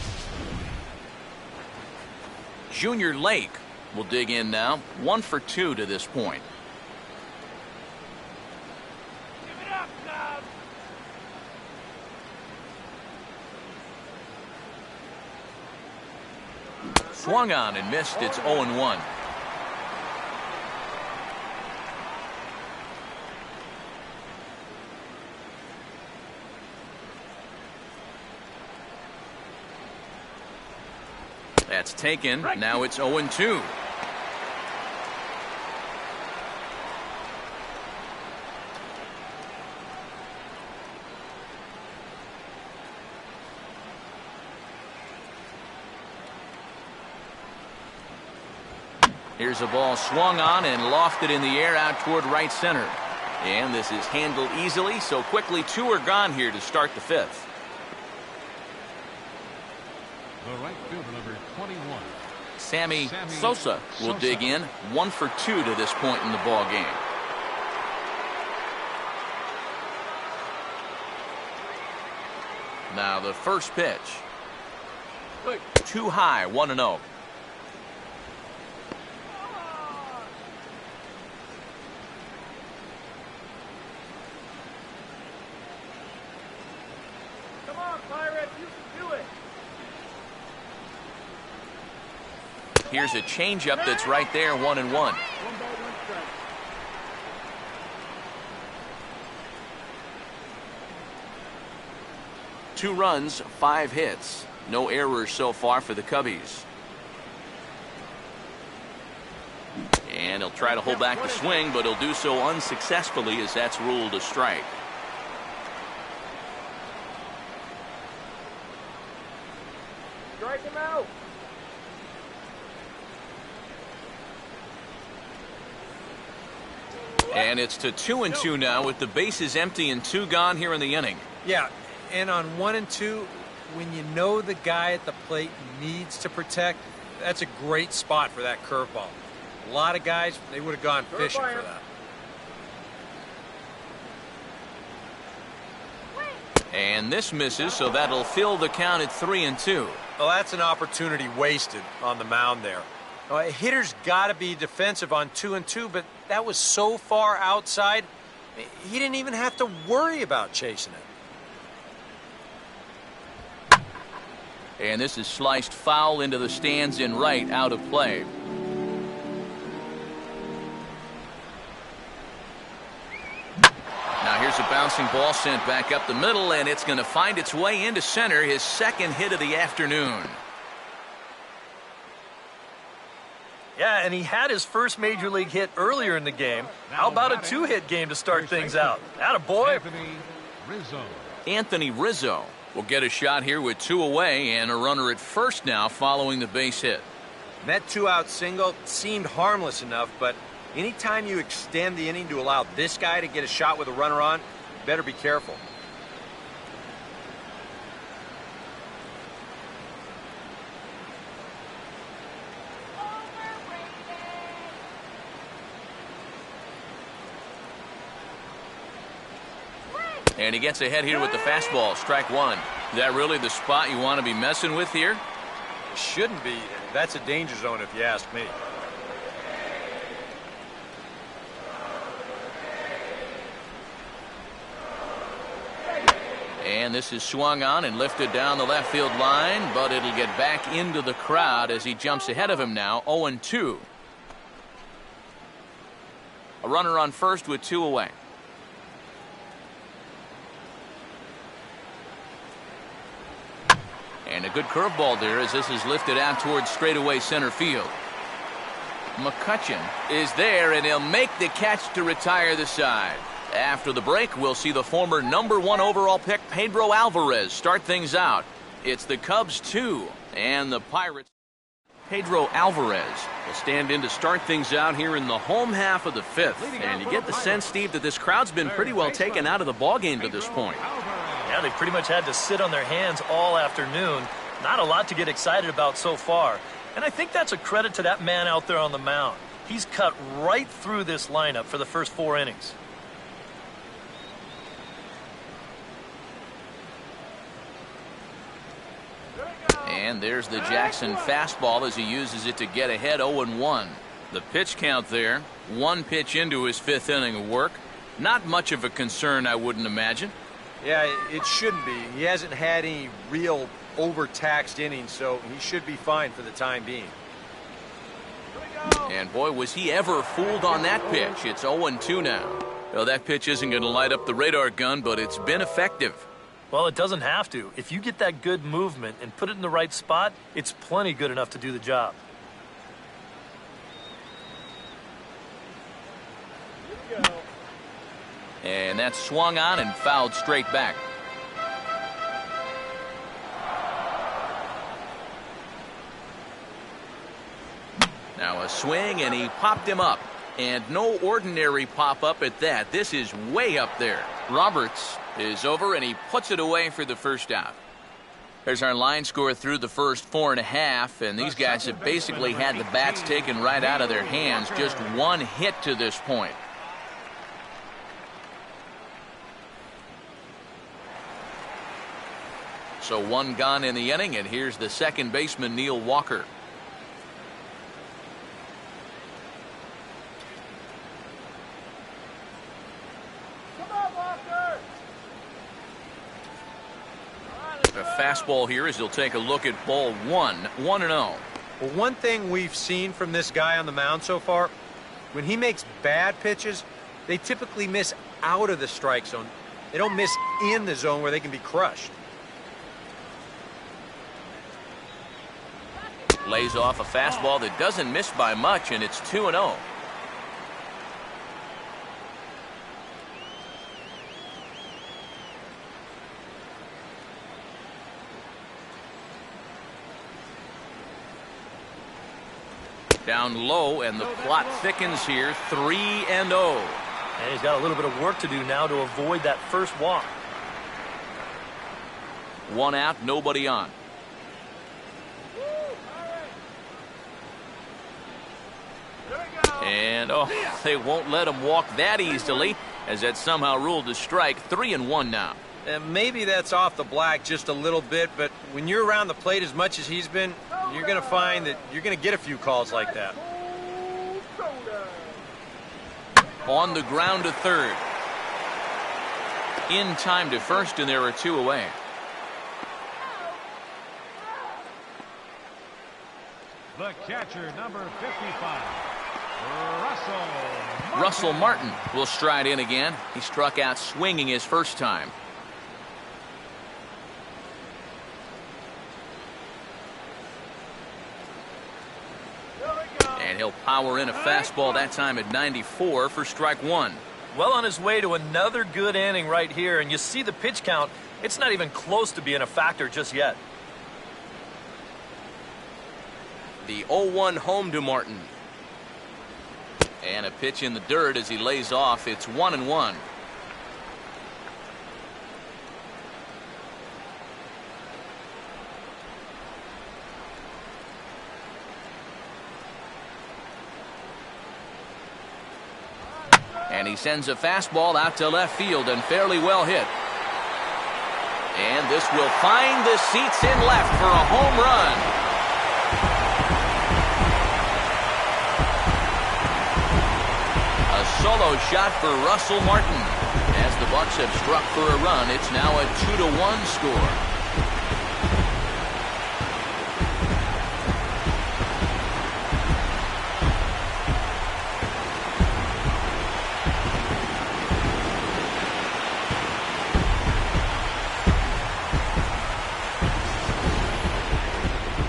Junior Lake will dig in now. 1 for 2 to this point.
Give it up, Cubs!
Swung on and missed. It's 0-1. That's taken. Now it's 0-2. Here's a ball swung on and lofted in the air out toward right center. And this is handled easily, so quickly 2 are gone here to start the 5th.
The right fielder, number 21.
Sammy Sosa will dig in, 1 for 2 to this point in the ball game. Now the first pitch. Too high, 1-0.
Come on, Pirates, you can do it.
Here's a changeup that's right there, 1-1.
1 ball, 1 strike.
Two runs, 5 hits. No errors so far for the Cubbies. And he'll try to hold back the swing, but he'll do so unsuccessfully as that's ruled a strike.
Strike him out.
And it's to 2-2 now with the bases empty and 2 gone here in the inning.
Yeah, and on 1 and 2, when you know the guy at the plate needs to protect, that's a great spot for that curveball. A lot of guys, they would have gone fishing for that.
And this misses, so that'll fill the count at 3-2.
Well, that's an opportunity wasted on the mound there. A hitter's got to be defensive on 2 and 2, but that was so far outside, he didn't even have to worry about chasing it.
And this is sliced foul into the stands in right, out of play. Now here's a bouncing ball sent back up the middle, and it's going to find its way into center, his 2nd hit of the afternoon.
Yeah, and he had his first major league hit earlier in the game. How about a 2-hit game to start things out? Atta boy.
Anthony Rizzo will get a shot here with 2 away and a runner at first now following the base hit.
And that 2-out single seemed harmless enough, but anytime you extend the inning to allow this guy to get a shot with a runner on, you better be careful.
And he gets ahead here with the fastball, strike 1. Is that really the spot you want to be messing with here?
Shouldn't be. That's a danger zone if you ask me.
And this is swung on and lifted down the left field line, but it'll get back into the crowd as he jumps ahead of him now, 0-2. A runner on first with 2 away. And a good curveball there as this is lifted out towards straightaway center field. McCutchen is there, and he'll make the catch to retire the side. After the break, we'll see the former #1 overall pick Pedro Alvarez start things out. It's the Cubs 2 and the Pirates. Pedro Alvarez will stand in to start things out here in the home half of the 5th. And you get the sense, Steve, that this crowd's been pretty well taken out of the ballgame to this point.
Yeah, they pretty much had to sit on their hands all afternoon. Not a lot to get excited about so far. And I think that's a credit to that man out there on the mound. He's cut right through this lineup for the first 4 innings.
And there's the Jackson fastball as he uses it to get ahead, 0-1. The pitch count there, 1 pitch into his 5th inning of work. Not much of a concern, I wouldn't imagine.
Yeah, it shouldn't be. He hasn't had any real overtaxed innings, so he should be fine for the time being.
And boy, was he ever fooled on that pitch. It's 0-2 now. Well, that pitch isn't going to light up the radar gun, but it's been effective.
Well, it doesn't have to. If you get that good movement and put it in the right spot, it's plenty good enough to do the job.
And that's swung on and fouled straight back. Now a swing, and he popped him up. And no ordinary pop-up at that. This is way up there. Roberts is over, and he puts it away for the first out. There's our line score through the first 4.5, and these guys have basically had the bats taken right out of their hands. Just one hit to this point. So one gone in the inning, and here's the second baseman, Neil Walker. A fastball here as he'll take a look at ball 1, 1-0.
Well, one thing we've seen from this guy on the mound so far, when he makes bad pitches, they typically miss out of the strike zone. They don't miss in the zone where they can be crushed.
Lays off a fastball that doesn't miss by much, and it's 2-0. Down low, and the plot thickens here. 3-0.
And he's got a little bit of work to do now to avoid that first walk.
One out, nobody on. And they won't let him walk that easily, as that's somehow ruled a strike. 3-1 now.
And maybe that's off the black just a little bit, but when you're around the plate as much as he's been, you're going to find that you're going to get a few calls like that.
On the ground to third. In time to first, and there are two away.
The catcher, number 55,
Russell Martin will stride in again. He struck out swinging his first time. And he'll power in a fastball that time at 94 for strike one.
Well on his way to another good inning right here, and you see the pitch count. It's not even close to being a factor just yet.
The 0-1 home to Martin. And a pitch in the dirt as he lays off. It's 1-1. And he sends a fastball out to left field and fairly well hit. And this will find the seats in left for a home run. A solo shot for Russell Martin. As the Bucks have struck for a run, it's now a 2-1 score.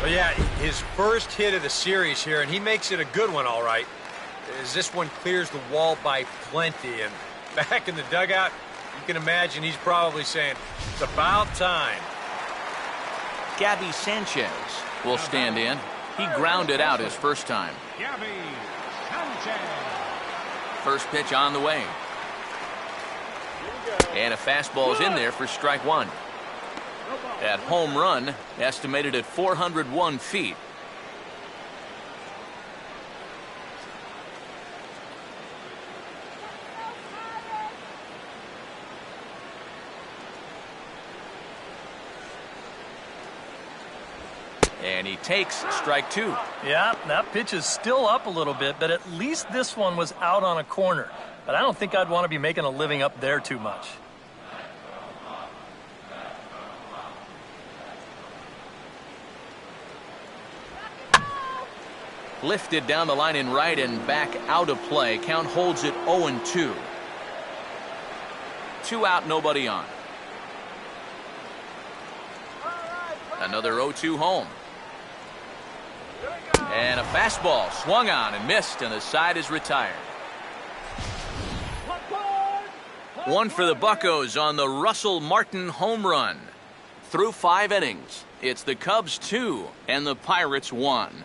Yeah, his first hit of the series here, and he makes it a good one, all right, as this one clears the wall by plenty. And back in the dugout, you can imagine he's probably saying, it's about time.
Gabby Sanchez will stand in. He grounded out his first time.
Gabby Sanchez.
First pitch on the way. And a fastball is in there for strike one. That home run estimated at 401 feet. And he takes strike two.
Yeah, that pitch is still up a little bit, but at least this one was out on a corner. But I don't think I'd want to be making a living up there too much.
Lifted down the line in right and back out of play. Count holds it 0-2. 2 out, nobody on. Another 0-2 home. And a fastball swung on and missed, and the side is retired. One for the Buccos on the Russell Martin home run. Through 5 innings, it's the Cubs 2 and the Pirates 1.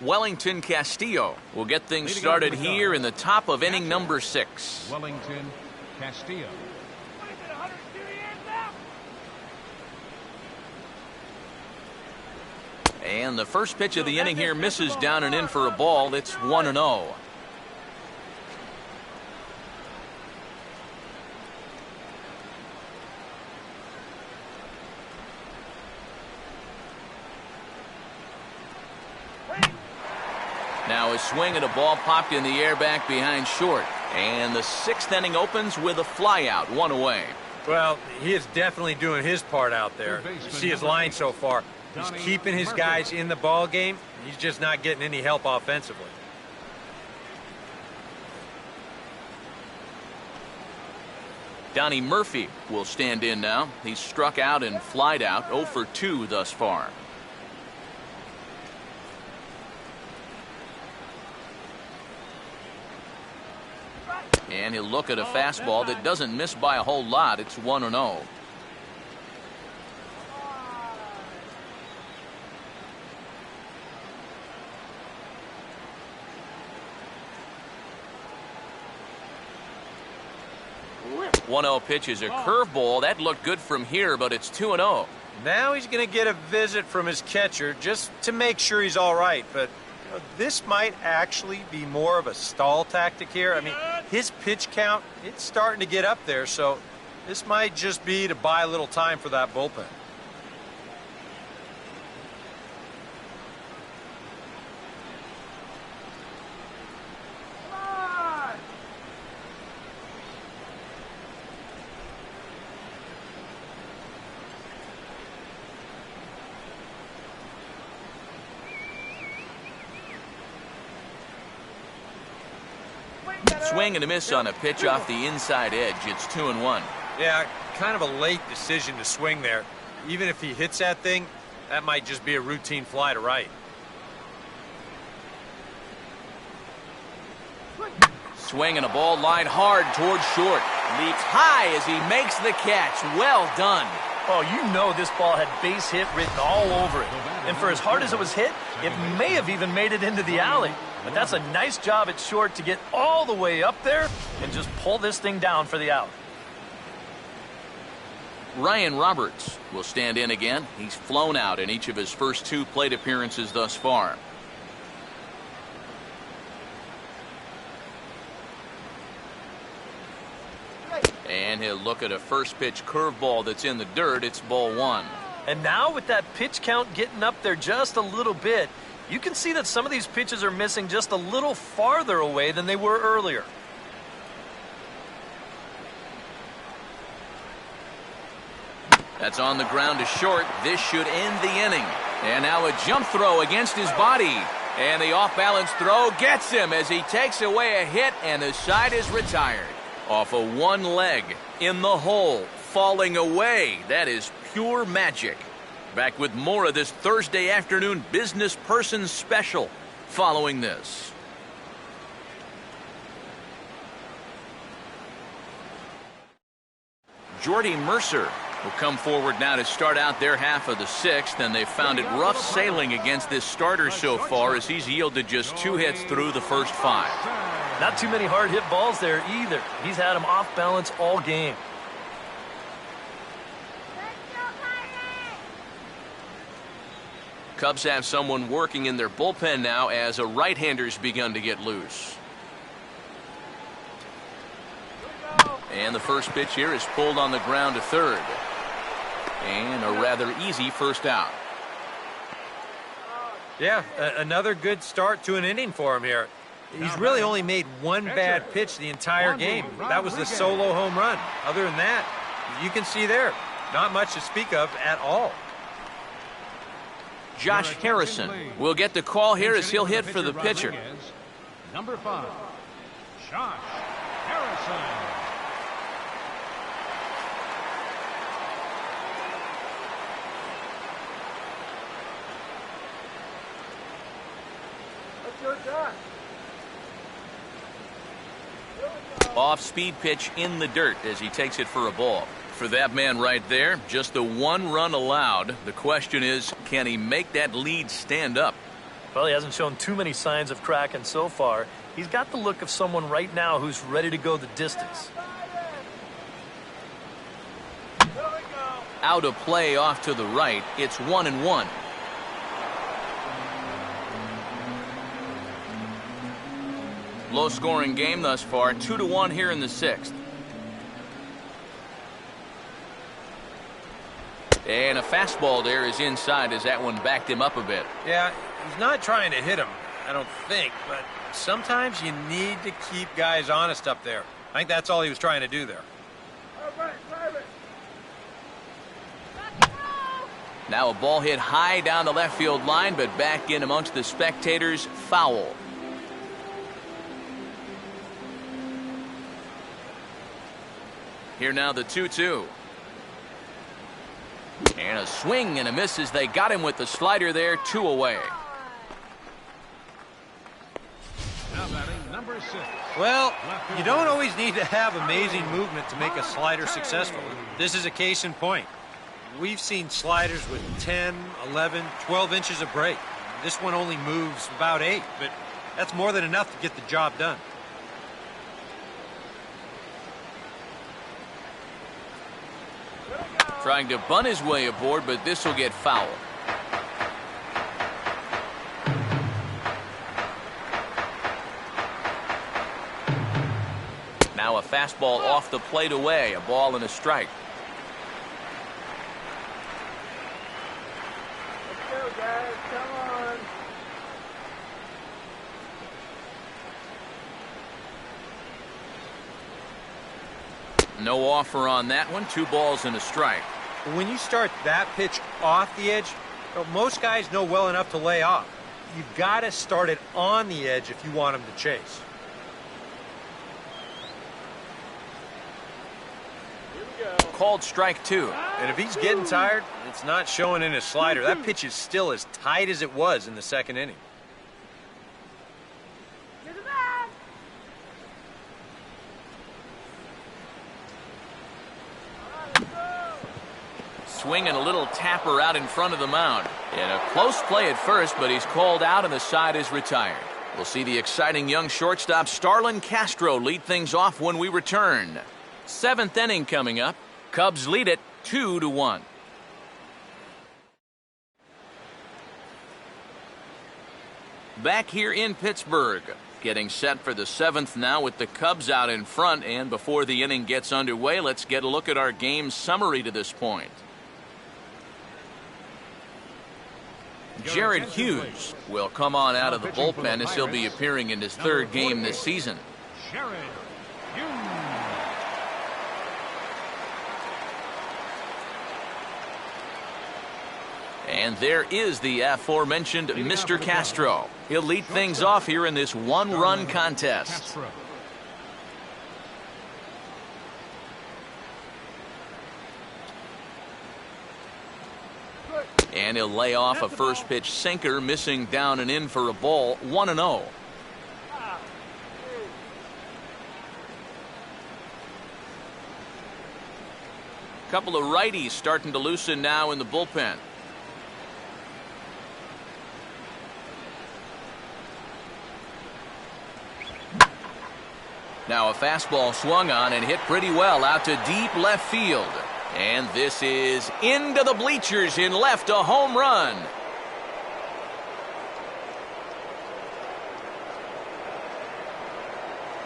Wellington Castillo will get things started here in the top of inning number 6.
Wellington Castillo.
And the first pitch of the inning here misses down and in for a ball. It's 1-0. Now a swing and a ball popped in the air back behind short. And the 6th inning opens with a flyout, 1 away.
Well, he is definitely doing his part out there. You see his line so far. He's keeping his guys in the ball game. He's just not getting any help offensively.
Donnie Murphy will stand in now. He's struck out and flied out, 0 for 2 thus far. And he'll look at a fastball that doesn't miss by a whole lot. It's 1-0. Pitch is a curveball. That looked good from here, but it's 2-0.
Now he's going to get a visit from his catcher just to make sure he's all right. But this might actually be more of a stall tactic here. I mean, his pitch count, it's starting to get up there, so this might just be to buy a little time for that bullpen.
Swing and a miss on a pitch off the inside edge. It's 2-1.
Yeah, kind of a late decision to swing there. Even if he hits that thing, that might just be a routine fly to right.
Swing and a ball lined hard towards short. Leaps high as he makes the catch. Well done.
Oh, you know this ball had base hit written all over it. And for as hard as it was hit, it may have even made it into the alley. But that's a nice job at short to get all the way up there and just pull this thing down for the out.
Ryan Roberts will stand in again. He's flown out in each of his first 2 plate appearances thus far. And he'll look at a first pitch curveball that's in the dirt. It's ball 1.
And now with that pitch count getting up there just a little bit, you can see that some of these pitches are missing just a little farther away than they were earlier.
That's on the ground to short. This should end the inning. And now a jump throw against his body. And the off-balance throw gets him as he takes away a hit, and the side is retired. Off of one leg, in the hole, falling away. That is pure magic. Back with more of this Thursday afternoon Business Person Special following this. Jordy Mercer will come forward now to start out their half of the 6th, and they've found it rough sailing against this starter so far as he's yielded just 2 hits through the first 5.
Not too many hard hit balls there either. He's had them off balance all game.
Cubs have someone working in their bullpen now as a right-hander's begun to get loose. And the first pitch here is pulled on the ground to third. And a rather easy first out.
Yeah, another good start to an inning for him here. He's really only made one bad pitch the entire game. That was the solo home run. Other than that, you can see there, not much to speak of at all.
Josh Harrison will get the call here as he'll hit for the pitcher.
Number 5, Josh Harrison.
Off-speed pitch in the dirt as he takes it for a ball. For that man right there, just the 1 run allowed. The question is, can he make that lead stand up?
Well, he hasn't shown too many signs of cracking so far. He's got the look of someone right now who's ready to go the distance.
Out of play off to the right. It's 1-1. Low-scoring game thus far. 2-1 here in the 6th. And a fastball there is inside as that one backed him up a bit.
Yeah, he's not trying to hit him, I don't think, but sometimes you need to keep guys honest up there. I think that's all he was trying to do there.
Now a ball hit high down the left field line, but back in amongst the spectators. Foul. Here now the 2-2. And a swing and a miss as they got him with the slider there. 2 away.
Now batting number 6.
Well, you don't always need to have amazing movement to make a slider successful. This is a case in point. We've seen sliders with 10, 11, 12 inches of break. This one only moves about 8, but that's more than enough to get the job done.
Trying to bunt his way aboard, but this will get foul. Now a fastball off the plate away. A ball and a strike.
Let's go, guys. Come on.
No offer on that one. 2 balls and a strike.
When you start that pitch off the edge, most guys know well enough to lay off. You've got to start it on the edge if you want him to chase.
Called strike 2.
And if he's getting tired, it's not showing in his slider. That pitch is still as tight as it was in the 2nd inning.
Swing and a little tapper out in front of the mound. And a close play at first, but he's called out and the side is retired. We'll see the exciting young shortstop Starlin Castro lead things off when we return. 7th inning coming up. Cubs lead it 2-1. Back here in Pittsburgh. Getting set for the 7th now with the Cubs out in front. And before the inning gets underway, let's get a look at our game summary to this point. Jared Hughes will come on out of the bullpen as he'll be appearing in his 3rd game this season.
Jared Hughes.
And there is the aforementioned Mr. Castro. He'll lead things off here in this 1-run contest. And he'll lay off a first pitch sinker, missing down and in for a ball. 1-0. Couple of righties starting to loosen now in the bullpen. Now a fastball swung on and hit pretty well out to deep left field. And this is into the bleachers in left, a home run.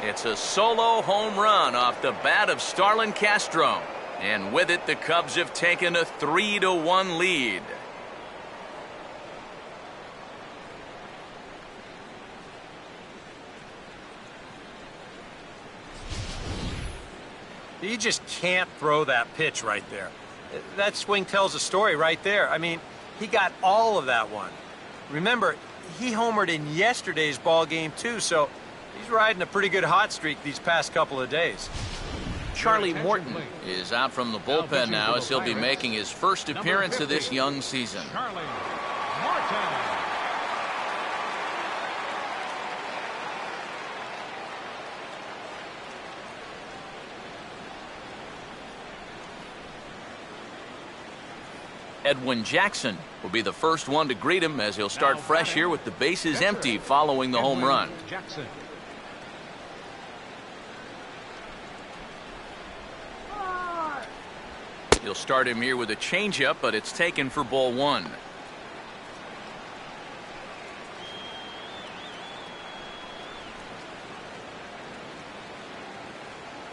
It's a solo home run off the bat of Starlin Castro. And with it, the Cubs have taken a 3-1 lead.
You just can't throw that pitch right there. That swing tells a story right there. I mean, he got all of that one. Remember, he homered in yesterday's ball game too, so he's riding a pretty good hot streak these past couple of days.
Charlie Morton is out from the bullpen now as he'll be making his first appearance of this young season.
Charlie Morton.
Edwin Jackson will be the first one to greet him as he'll start fresh here with the bases empty following the home run.
Jackson.
He'll start him here with a changeup, but it's taken for ball one.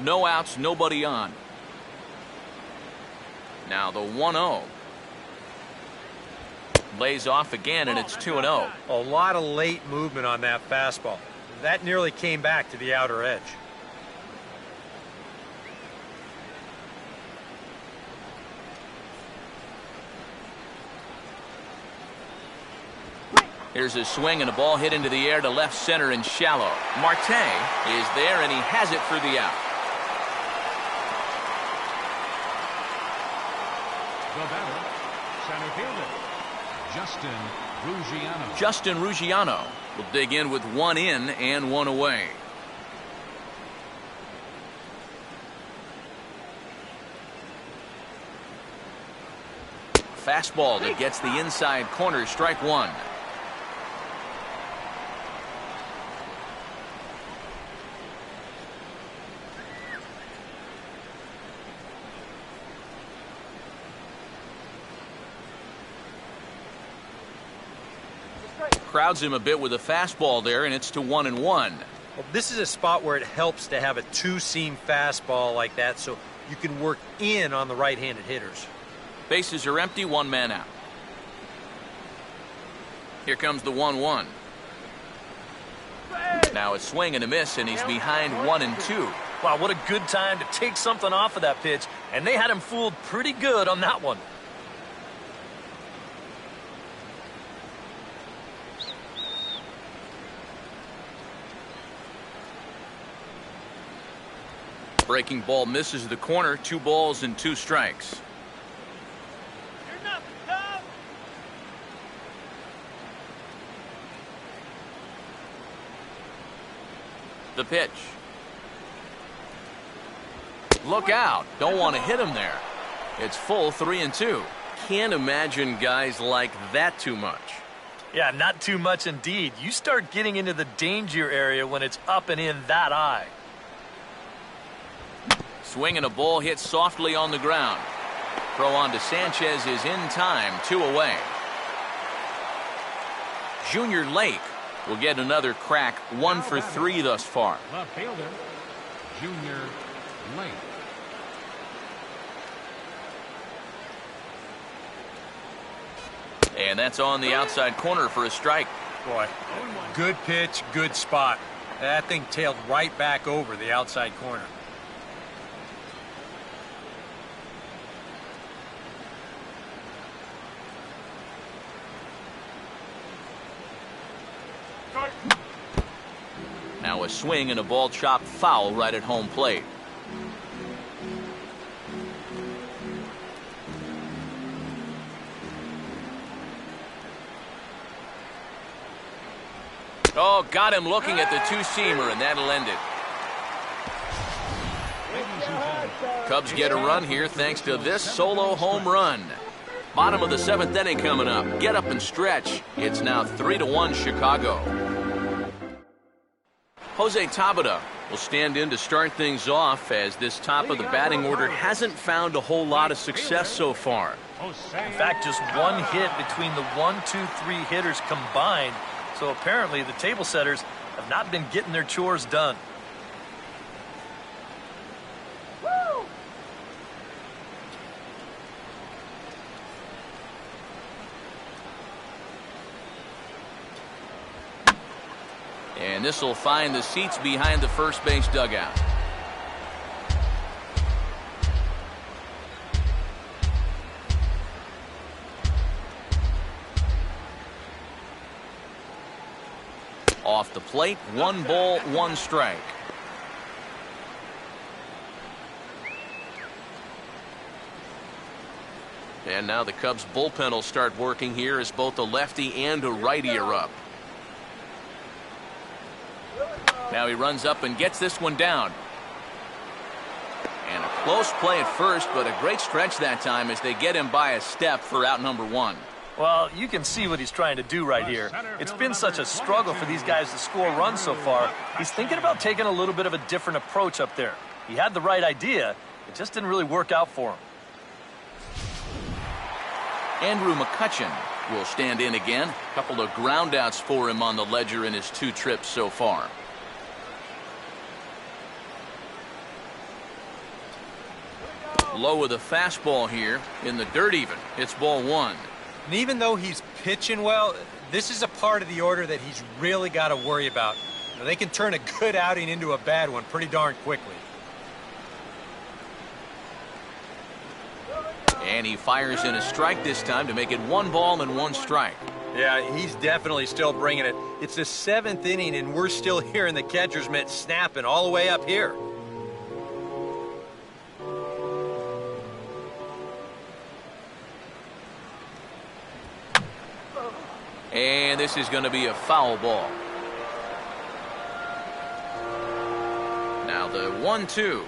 No outs, nobody on. Now the 1-0. Lays off again, and it's 2-0.
A lot of late movement on that fastball. That nearly came back to the outer edge.
Here's a swing and a ball hit into the air to left center and shallow. Marte is there, and he has it for the out.
The batter, center fielder, Justin Ruggiano.
Justin Ruggiano will dig in with one in and one away. Fastball that gets the inside corner, strike one. Crowds him a bit with a fastball there, and it's to 1-1.
Well, this is a spot where it helps to have a two-seam fastball like that so you can work in on the right-handed hitters.
Bases are empty, one man out. Here comes the 1-1. Now a swing and a miss, and he's behind 1-2.
Wow, what a good time to take something off of that pitch, and they had him fooled pretty good on that one.
Breaking ball misses the corner, 2 balls and 2 strikes. The pitch. Look out. Don't want to hit him there. It's full 3-2. Can't imagine guys like that too much.
Yeah, not too much indeed. You start getting into the danger area when it's up and in that high.
Swing and a ball hit softly on the ground. Throw on to Sanchez is in time, 2 away. Junior Lake will get another crack, 1 for 3 thus far.
Left fielder, Junior Lake.
And that's on the outside corner for a strike.
Boy, good pitch, good spot. That thing tailed right back over the outside corner.
Now a swing and a ball chopped foul right at home plate. Oh, got him looking at the two-seamer, and that'll end it. Cubs get a run here thanks to this solo home run. Bottom of the 7th inning coming up. Get up and stretch. It's now 3-1 Chicago. Jose Tabata will stand in to start things off as this top of the batting order hasn't found a whole lot of success so far.
In fact, just one hit between the 1, 2, 3 hitters combined. So apparently the table setters have not been getting their chores done.
And this will find the seats behind the first base dugout. Off the plate, 1 ball, 1 strike. And now the Cubs bullpen will start working here as both a lefty and a righty are up. Now he runs up and gets this one down. And a Close play at first, but a great stretch that time as they get him by a step for out number 1.
Well, you can see what he's trying to do right here. It's been such a struggle for these guys to score runs so far. He's thinking about taking a little bit of a different approach up there. He had the right idea. It just didn't really work out for him.
Andrew McCutchen will stand in again. A couple of groundouts for him on the ledger in his 2 trips so far. Low with a fastball here in the dirt even. It's ball 1.
And even though he's pitching well, this is a part of the order that he's really got to worry about. You know, they can turn a good outing into a bad one pretty darn quickly.
And he fires in a strike this time to make it 1 ball and 1 strike.
Yeah, he's definitely still bringing it. It's the 7th inning, and we're still hearing the catcher's mitt snapping all the way up here.
And this is going to be a foul ball. Now the 1-2.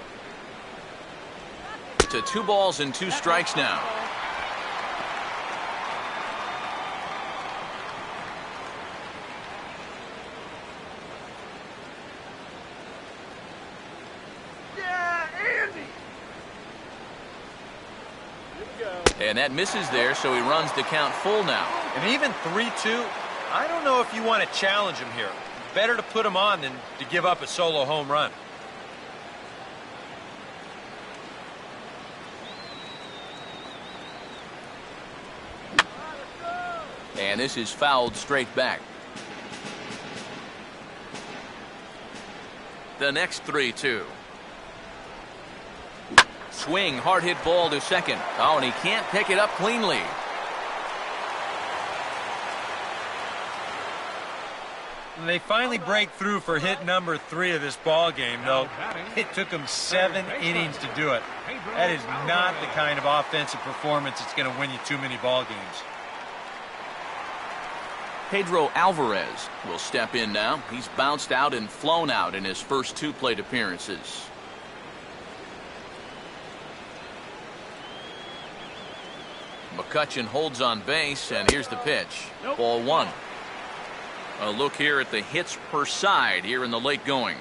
To 2 balls and 2 strikes now.
Yeah, Andy!
And that misses there, so he runs the count full now.
And even 3-2, I don't know if you want to challenge him here. Better to put him on than to give up a solo home run.
And this is fouled straight back. The next 3-2. Swing, hard hit ball to second. Oh, and he can't pick it up cleanly.
They finally break through for hit number 3 of this ball game, though it took them 7 innings to do it. That is not the kind of offensive performance that's going to win you too many ball games.
Pedro Alvarez will step in now. He's bounced out and flown out in his first 2 plate appearances. McCutchen holds on base, and here's the pitch. Ball 1. A look here at the hits per side here in the late going.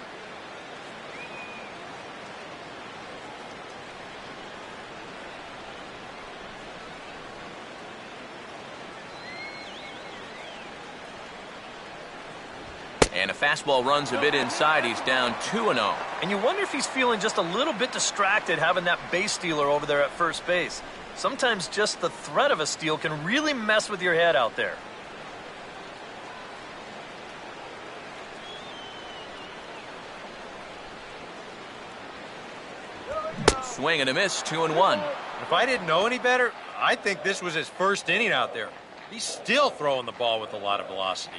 And a fastball runs a bit inside. He's down 2-0.
And you wonder if he's feeling just a little bit distracted having that base stealer over there at first base. Sometimes just the threat of a steal can really mess with your head out there.
Swing and a miss, 2-1.
If I didn't know any better, I think this was his first inning out there. He's still throwing the ball with a lot of velocity.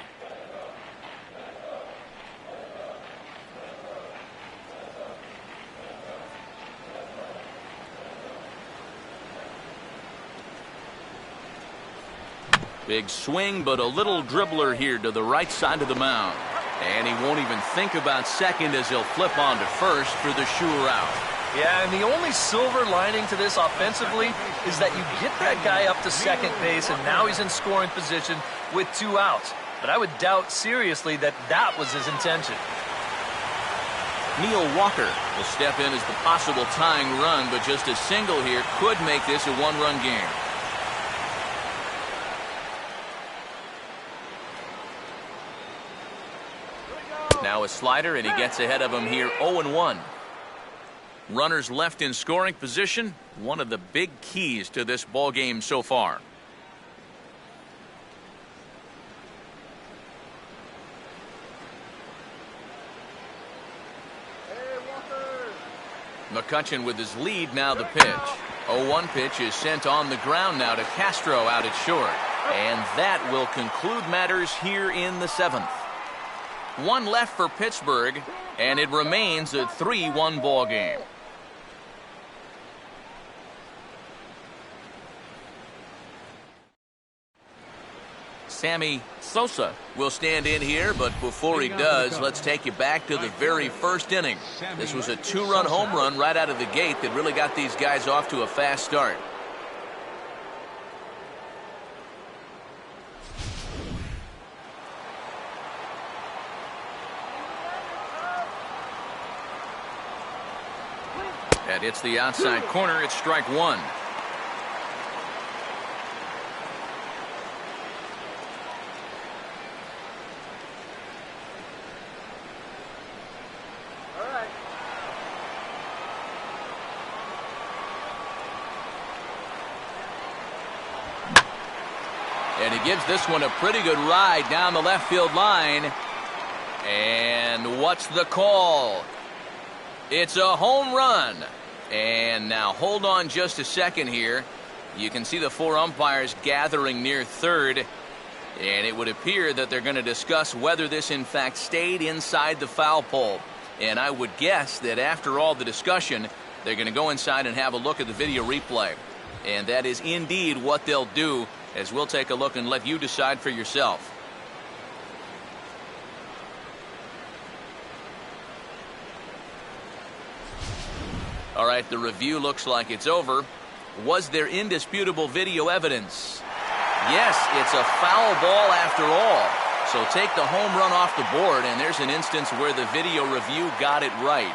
Big swing, but a little dribbler here to the right side of the mound. And he won't even think about second as he'll flip on to first for the sure out.
Yeah, and the only silver lining to this offensively is that you get that guy up to second base, and now he's in scoring position with 2 outs. But I would doubt seriously that that was his intention.
Neil Walker will step in as the possible tying run, but just a single here could make this a 1-run game. Now a slider, and he gets ahead of him here 0-1. Runners left in scoring position, one of the big keys to this ball game so far. McCutchen with his lead, now the pitch. 0-1 pitch is sent on the ground now to Castro out at short. And that will conclude matters here in the 7th. 1 left for Pittsburgh, and it remains a 3-1 ball game. Sammy Sosa will stand in here, but before he does, let's take you back to the very first inning. This was a 2-run home run right out of the gate that really got these guys off to a fast start. That hits the outside corner. It's strike one. And he gives this one a pretty good ride down the left field line. And what's the call? It's a home run. And now hold on just a second here. You can see the 4 umpires gathering near third. And it would appear that they're going to discuss whether this in fact stayed inside the foul pole. And I would guess that after all the discussion, they're going to go inside and have a look at the video replay. And that is indeed what they'll do, as we'll take a look and let you decide for yourself. All right, the review looks like it's over. Was there indisputable video evidence? Yes, it's a foul ball after all. So take the home run off the board, and there's an instance where the video review got it right.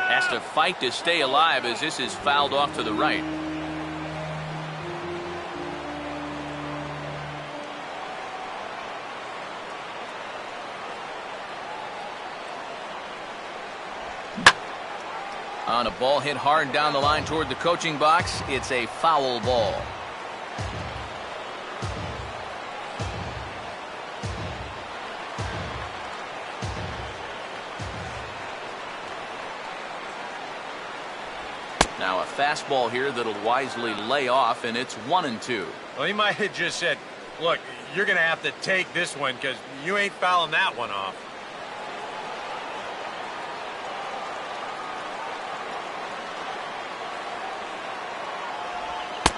Has to fight to stay alive as this is fouled off to the right. On a ball hit hard down the line toward the coaching box, it's a foul ball. Now a fastball here that'll wisely lay off, and it's 1-2.
Well, he might have just said, look, you're going to have to take this one because you ain't fouling that one off.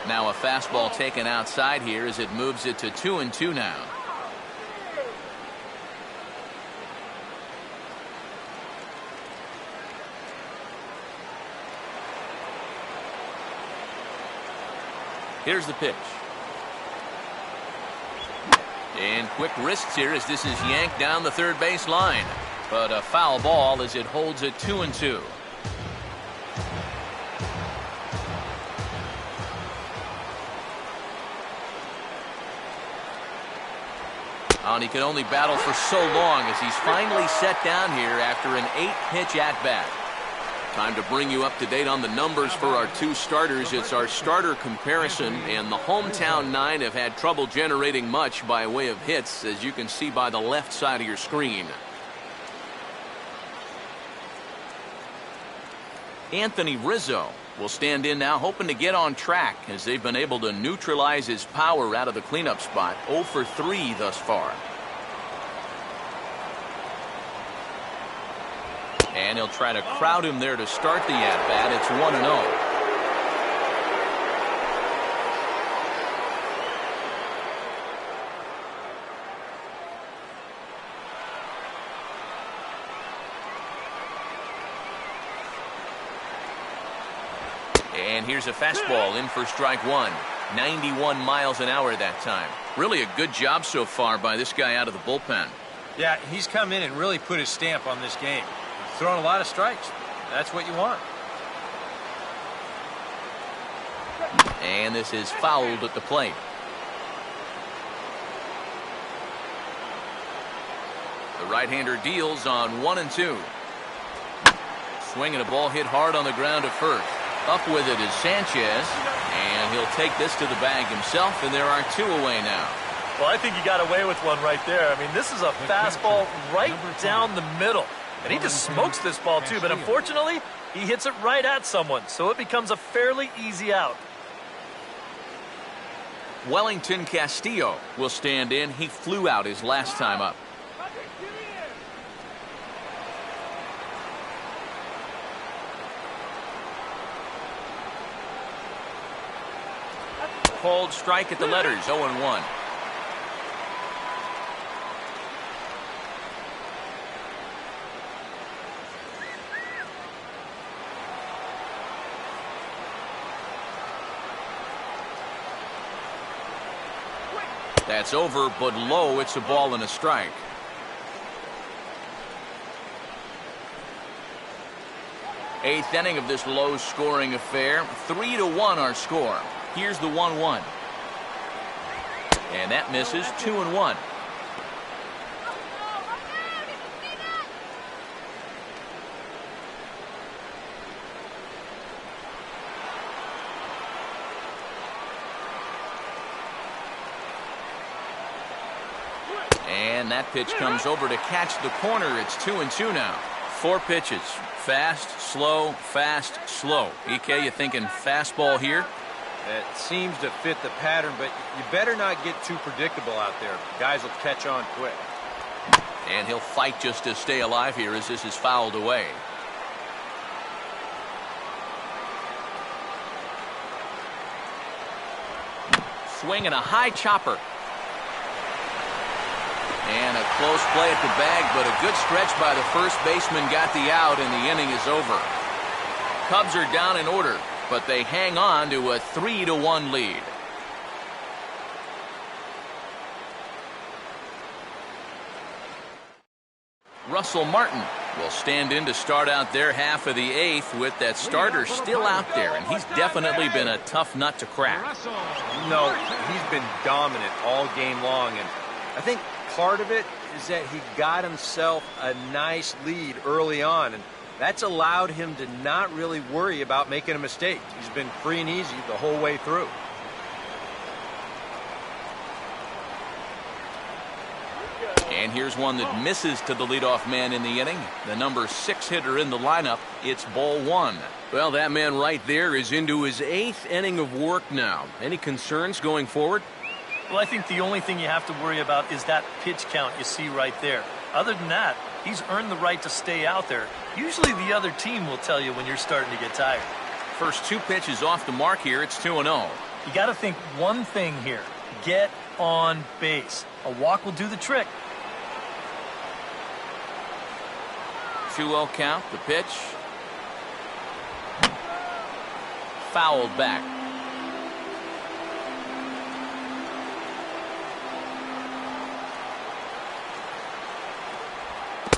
Now a fastball taken outside here as it moves it to 2-2 now. Here's the pitch. And quick wrists here as this is yanked down the third base line. But a foul ball as it holds it 2-2. And he could only battle for so long as he's finally set down here after an 8-pitch at-bat. Time to bring you up to date on the numbers for our 2 starters. It's our starter comparison, and the hometown 9 have had trouble generating much by way of hits, as you can see by the left side of your screen. Anthony Rizzo will stand in now, hoping to get on track as they've been able to neutralize his power out of the cleanup spot. 0 for 3 thus far. And he'll try to crowd him there to start the at-bat. It's 1-0. And here's a fastball in for strike one. 91 miles an hour that time. Really a good job so far by this guy out of the bullpen.
Yeah, he's come in and really put his stamp on this game. Throwing a lot of strikes. That's what you want.
And this is fouled at the plate. The right-hander deals on 1-2. Swinging a ball hit hard on the ground at first. Up with it is Sanchez, and he'll take this to the bag himself, and there are 2 away now.
Well, I think he got away with one right there. I mean, this is a fastball right down the middle. And he just smokes this ball, too. But unfortunately, he hits it right at someone. So it becomes a fairly easy out.
Wellington Castillo will stand in. He flew out his last time up. called strike at the letters, 0-1. That's over, but low. It's a ball and a strike. Eighth inning of this low-scoring affair. 3-1 our score. Here's the 1-1. And that misses. 2-1. And that pitch comes over to catch the corner. It's 2-2 now. 4 pitches. Fast, slow, fast, slow. EK, you thinking fastball here?
It seems to fit the pattern, but you better not get too predictable out there. Guys will catch on quick.
And he'll fight just to stay alive here as this is fouled away. Swing and a high chopper. And a close play at the bag, but a good stretch by the first baseman got the out, and the inning is over. Cubs are down in order, but they hang on to a 3-1 lead. Russell Martin will stand in to start out their half of the eighth with that starter still out there, and he's definitely been a tough nut to crack.
No, he's been dominant all game long, and I think part of it is that he got himself a nice lead early on, and that's allowed him to not really worry about making a mistake. He's been free and easy the whole way through.
And here's one that misses to the leadoff man in the inning. The number 6 hitter in the lineup. It's ball 1.
Well, that man right there is into his 8th inning of work now. Any concerns going forward?
Well, I think the only thing you have to worry about is that pitch count you see right there. Other than that, he's earned the right to stay out there. Usually the other team will tell you when you're starting to get tired.
First 2 pitches off the mark here. It's 2-0.
You got to think one thing here. Get on base. A walk will do the trick.
2-0 count. The pitch. Fouled back.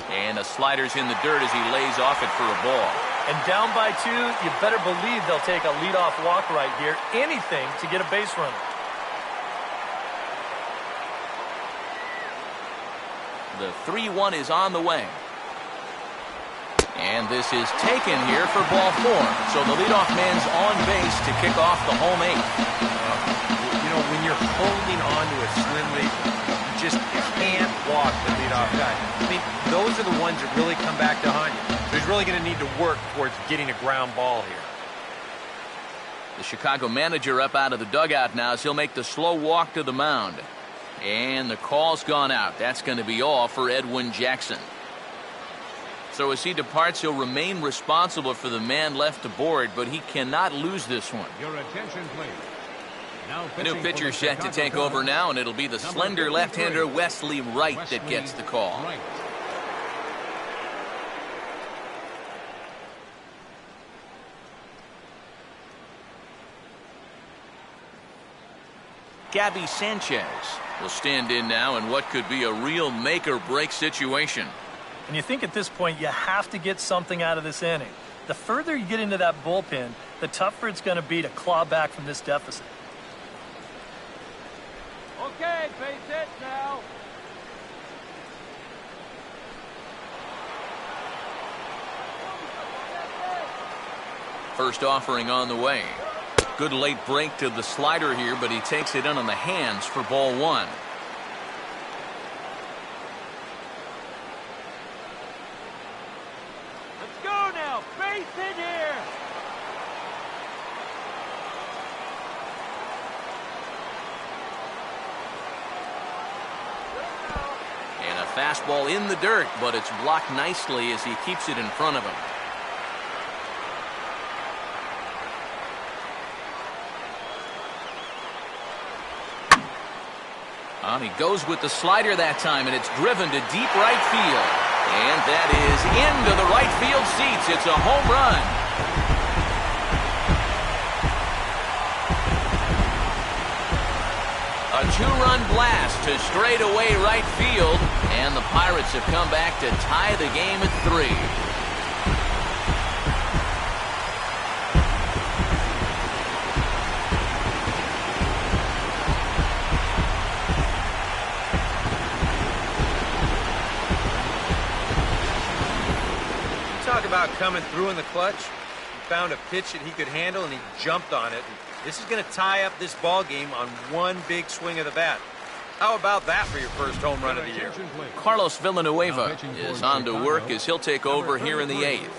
And the slider's in the dirt as he lays off it for a ball.
And down by 2, you better believe they'll take a leadoff walk right here. Anything to get a base runner.
The 3-1 is on the way. And this is taken here for ball 4. So the leadoff man's on base to kick off the home 8th.
You know, when you're holding on to a slim lead, you just can't walk the leadoff guy. I mean, those are the ones that really come back to haunt you. So he's really going to need to work towards getting a ground ball here.
The Chicago manager up out of the dugout now as he'll make the slow walk to the mound. And the call's gone out. That's going to be all for Edwin Jackson. So as he departs, he'll remain responsible for the man left aboard, but he cannot lose this one.
Your attention, please.
New pitcher set to take over now, and it'll be the slender left-hander Wesley Wright that gets the call. Gabby Sanchez will stand in now in what could be a real make-or-break situation.
And you think at this point you have to get something out of this inning. The further you get into that bullpen, the tougher it's going to be to claw back from this deficit.
Okay, base hit now.
First offering on the way. Good late break to the slider here, but he takes it in on the hands for ball 1.
Let's go now. Base hit here.
And a fastball in the dirt, but it's blocked nicely as he keeps it in front of him. He goes with the slider that time, and it's driven to deep right field. And that is into the right field seats. It's a home run. A two-run blast to straightaway right field, and the Pirates have come back to tie the game at 3.
Talk about coming through in the clutch. He found a pitch that he could handle, and he jumped on it. This is going to tie up this ball game on one big swing of the bat. How about that for your first home run of the year?
Carlos Villanueva is on to work as he'll take over here in the 8th.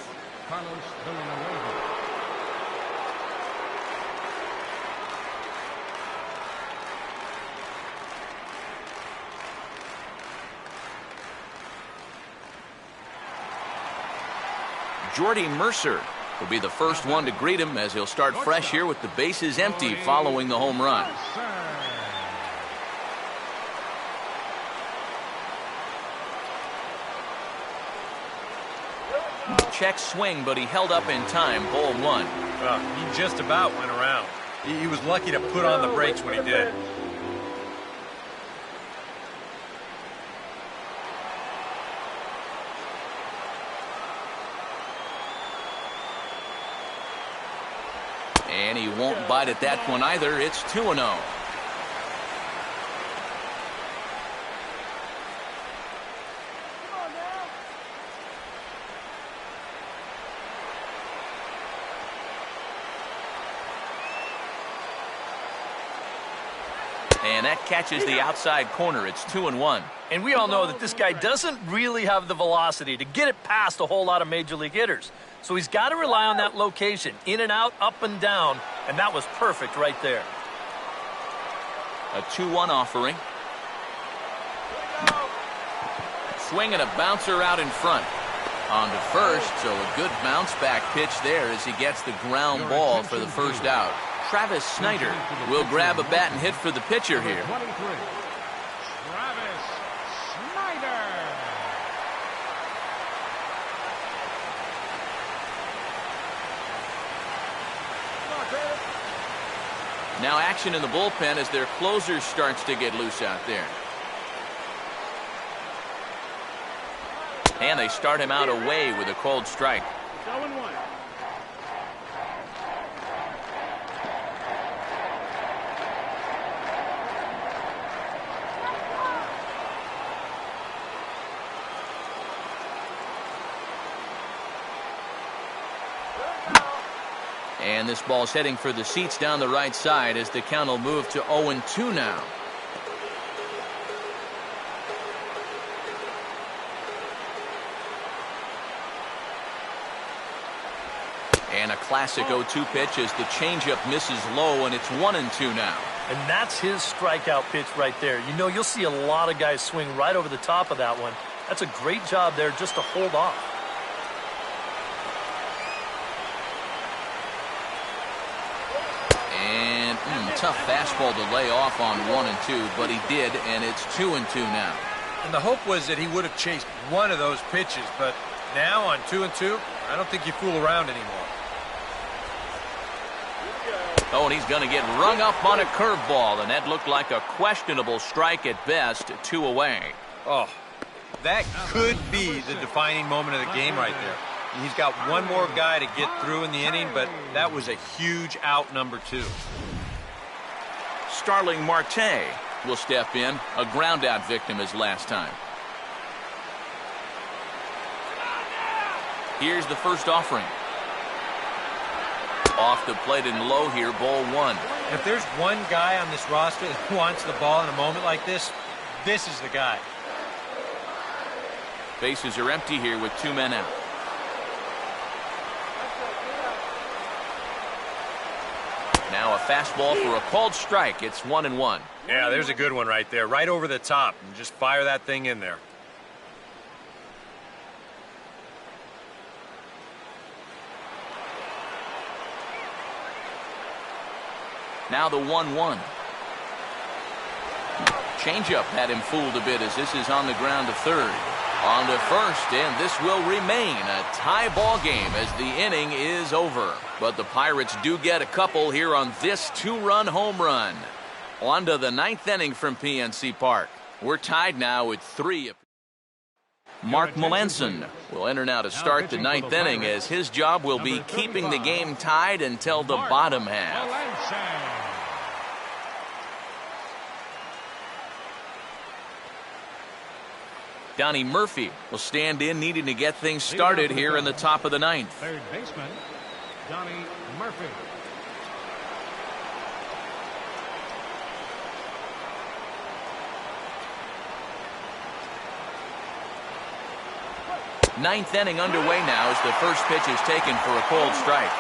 Carlos Villanueva.
Jordy Mercer will be the first one to greet him as he'll start fresh here with the bases empty following the home run. Check swing, but he held up in time. Ball 1.
He just about went around. He was lucky to put on the brakes when he did.
And he won't bite at that one either. It's 2-0. And that catches the outside corner. It's 2-1.
And we all know that this guy doesn't really have the velocity to get it past a whole lot of major league hitters. So he's got to rely on that location, in and out, up and down, and that was perfect right there.
A 2-1 offering. Swing and a bouncer out in front. On to first, so a good bounce back pitch there as he gets the ground ball for the first out. Travis Snyder will grab a bat and hit for the pitcher here.
23. Travis Snyder.
Now action in the bullpen as their closer starts to get loose out there. And they start him out away with a cold strike.
0-1.
And this ball's heading for the seats down the right side as the count will move to 0-2 now. And a classic 0-2 pitch as the changeup misses low, and it's 1-2 now.
And that's his strikeout pitch right there. You know, you'll see a lot of guys swing right over the top of that one. That's a great job there just to hold off.
And tough fastball to lay off on 1-2, but he did, and it's 2-2 now.
And the hope was that he would have chased one of those pitches, but now on 2-2, I don't think you fool around anymore.
Oh, and he's going to get rung up on a curveball, and that looked like a questionable strike at best. 2 away.
Oh, that could be the defining moment of the game right there. He's got one more guy to get through in the inning, but that was a huge out, number 2.
Starling Marte will step in, a ground-out victim as last time. Here's the first offering. Off the plate and low here, ball 1.
If there's one guy on this roster that wants the ball in a moment like this, this is the guy.
Bases are empty here with 2 men out. Now a fastball for a called strike. It's 1-1.
Yeah, there's a good one right there, right over the top. And just fire that thing in there.
Now the 1-1. Changeup had him fooled a bit as this is on the ground to third. On to first, and this will remain a tie ball game as the inning is over. But the Pirates do get a couple here on this two-run home run. On to the ninth inning from PNC Park. We're tied now with 3. Mark Melanson will enter now to start the ninth inning as his job will be keeping the game tied until the bottom half. Donnie Murphy will stand in, needing to get things started here in the top of the ninth.
Third baseman, Donnie Murphy.
Ninth inning underway now as the first pitch is taken for a cold strike.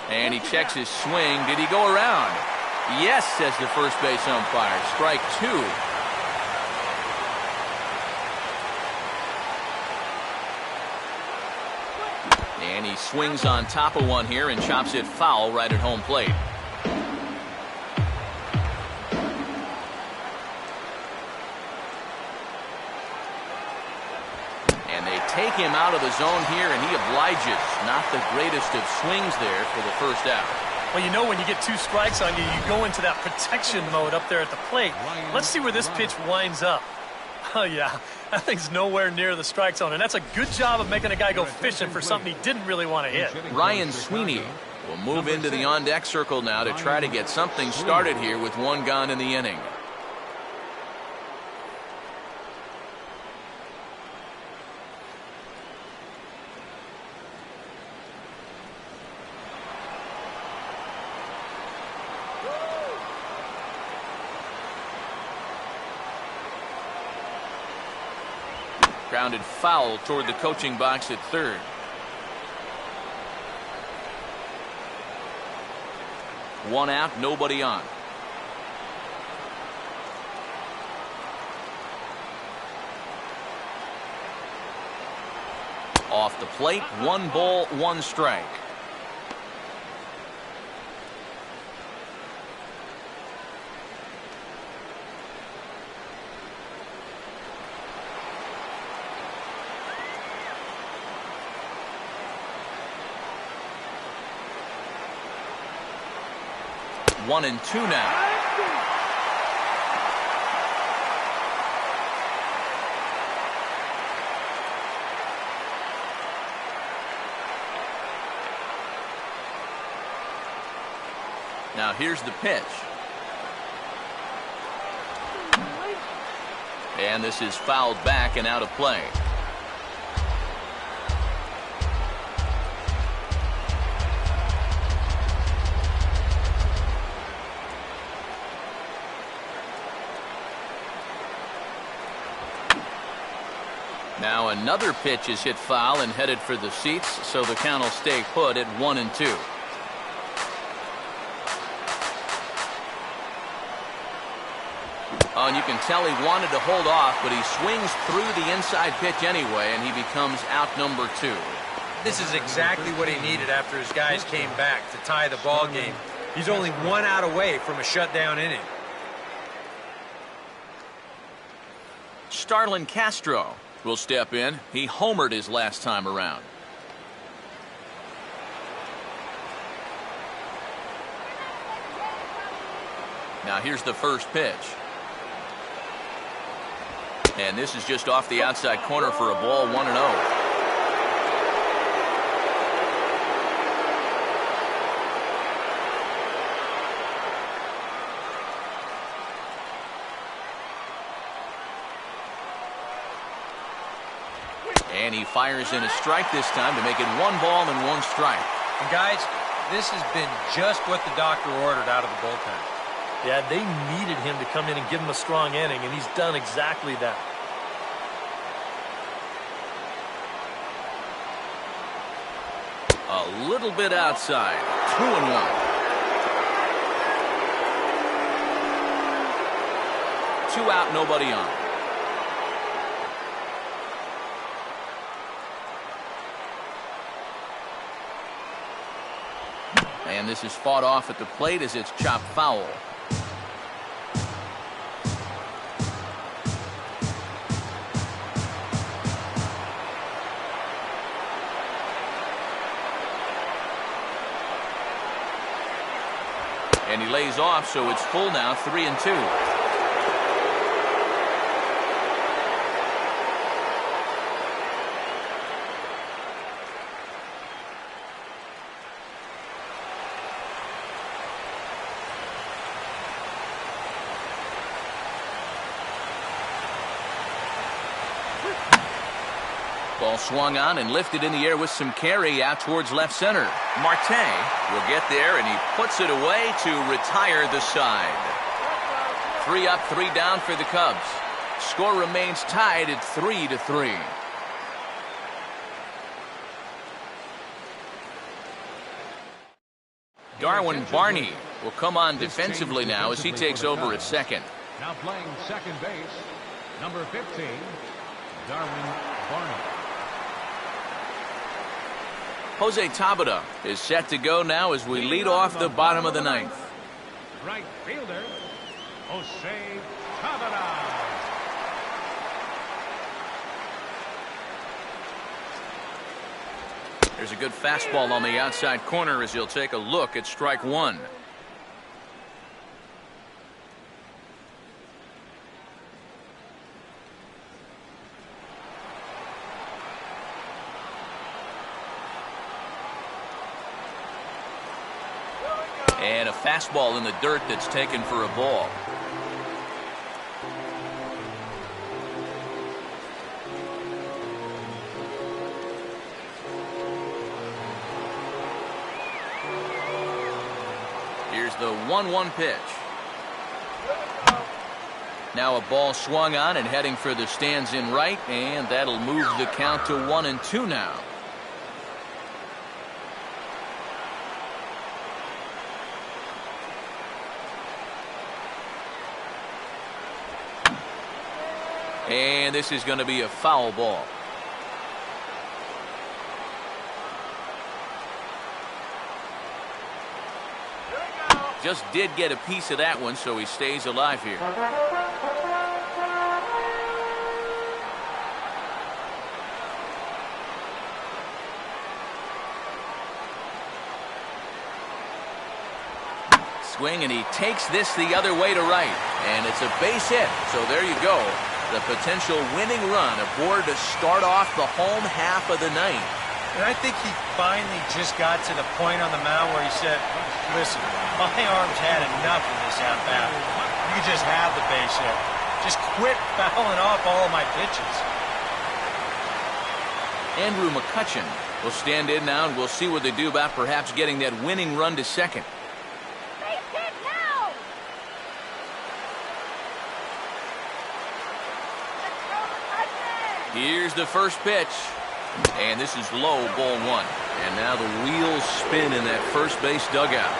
And he checks his swing. Did he go around? Yes, says the first base umpire. Strike 2. And he swings on top of one here and chops it foul right at home plate. And they take him out of the zone here, and he obliges. Not the greatest of swings there for the first out.
Well, you know when you get 2 strikes on you, you go into that protection mode up there at the plate. Let's see where this pitch winds up. Oh, yeah, that thing's nowhere near the strike zone, and that's a good job of making a guy go fishing for something he didn't really want to hit.
Ryan Sweeney will move into the on-deck circle now to try to get something started here with 1 gone in the inning. Grounded foul toward the coaching box at third. One out, nobody on. Off the plate, 1 ball, 1 strike. One and 2 now. Now here's the pitch. And this is fouled back and out of play. Now another pitch is hit foul and headed for the seats, so the count will stay put at 1 and 2. Oh, and you can tell he wanted to hold off, but he swings through the inside pitch anyway, and he becomes out number 2.
This is exactly what he needed after his guys came back to tie the ball game. He's only 1 out away from a shutdown inning.
Starlin Castro will step in. He homered his last time around. Now here's the first pitch. And this is just off the outside corner for a ball, 1-0. And he fires in a strike this time to make it 1 ball and 1 strike.
And guys, this has been just what the doctor ordered out of the bullpen.
Yeah, they needed him to come in and give him a strong inning, and he's done exactly that.
A little bit outside. 2-1. 2 out, nobody on. And this is fought off at the plate as it's chopped foul. And he lays off, so it's full now, 3-2. Ball swung on and lifted in the air with some carry out towards left center. Marte will get there, and he puts it away to retire the side. 3 up, 3 down for the Cubs. Score remains tied at 3-3. Darwin Barney will come on defensively now as he takes over at second.
Now playing second base, number 15, Darwin Barney.
Jose Tabata is set to go now as we lead off the bottom of the ninth.
Right fielder, Jose Tabata.
There's a good fastball on the outside corner as he'll take a look at strike one. And a fastball in the dirt that's taken for a ball. Here's the 1-1 pitch. Now a ball swung on and heading for the stands in right, and that'll move the count to 1-2 now. And this is going to be a foul ball. Just did get a piece of that one, so he stays alive here. Swing, and he takes this the other way to right. And it's a base hit, so there you go. The potential winning run aboard to start off the home half of the ninth.
And I think he finally just got to the point on the mound where he said, listen, my arm's had enough of this at-bat. You just have the base hit. Just quit fouling off all of my pitches.
Andrew McCutchen will stand in now, and we'll see what they do about perhaps getting that winning run to second.
Base hit now! Let's go, McCutchen!
Here's the first pitch. And this is low, ball one. And now the wheels spin in that first base dugout.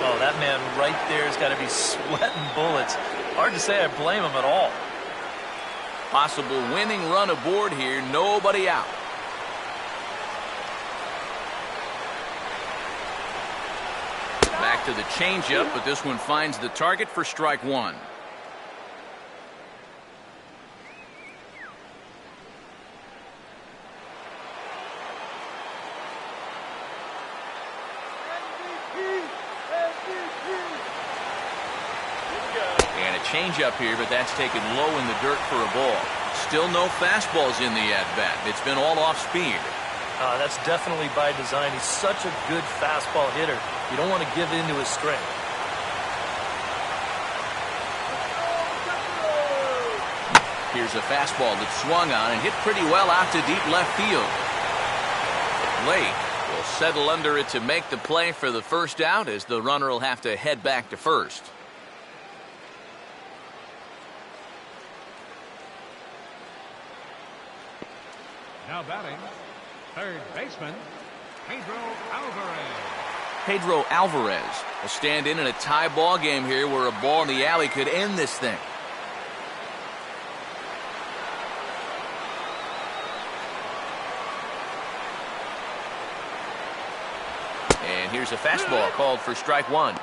Oh, that man right there has got to be sweating bullets. Hard to say I blame him at all.
Possible winning run aboard here, nobody out. Back to the changeup, but this one finds the target for strike one. Change-up here, but that's taken low in the dirt for a ball. Still no fastballs in the at-bat. It's been all off speed.
That's definitely by design. He's such a good fastball hitter. You don't want to give in to his strength.
Here's a fastball that swung on and hit pretty well out to deep left field. Blake will settle under it to make the play for the first out, as the runner will have to head back to first.
Now batting, third baseman, Pedro Alvarez.
Pedro Alvarez will stand in a tie ball game here where a ball in the alley could end this thing. And here's a fastball called for strike one.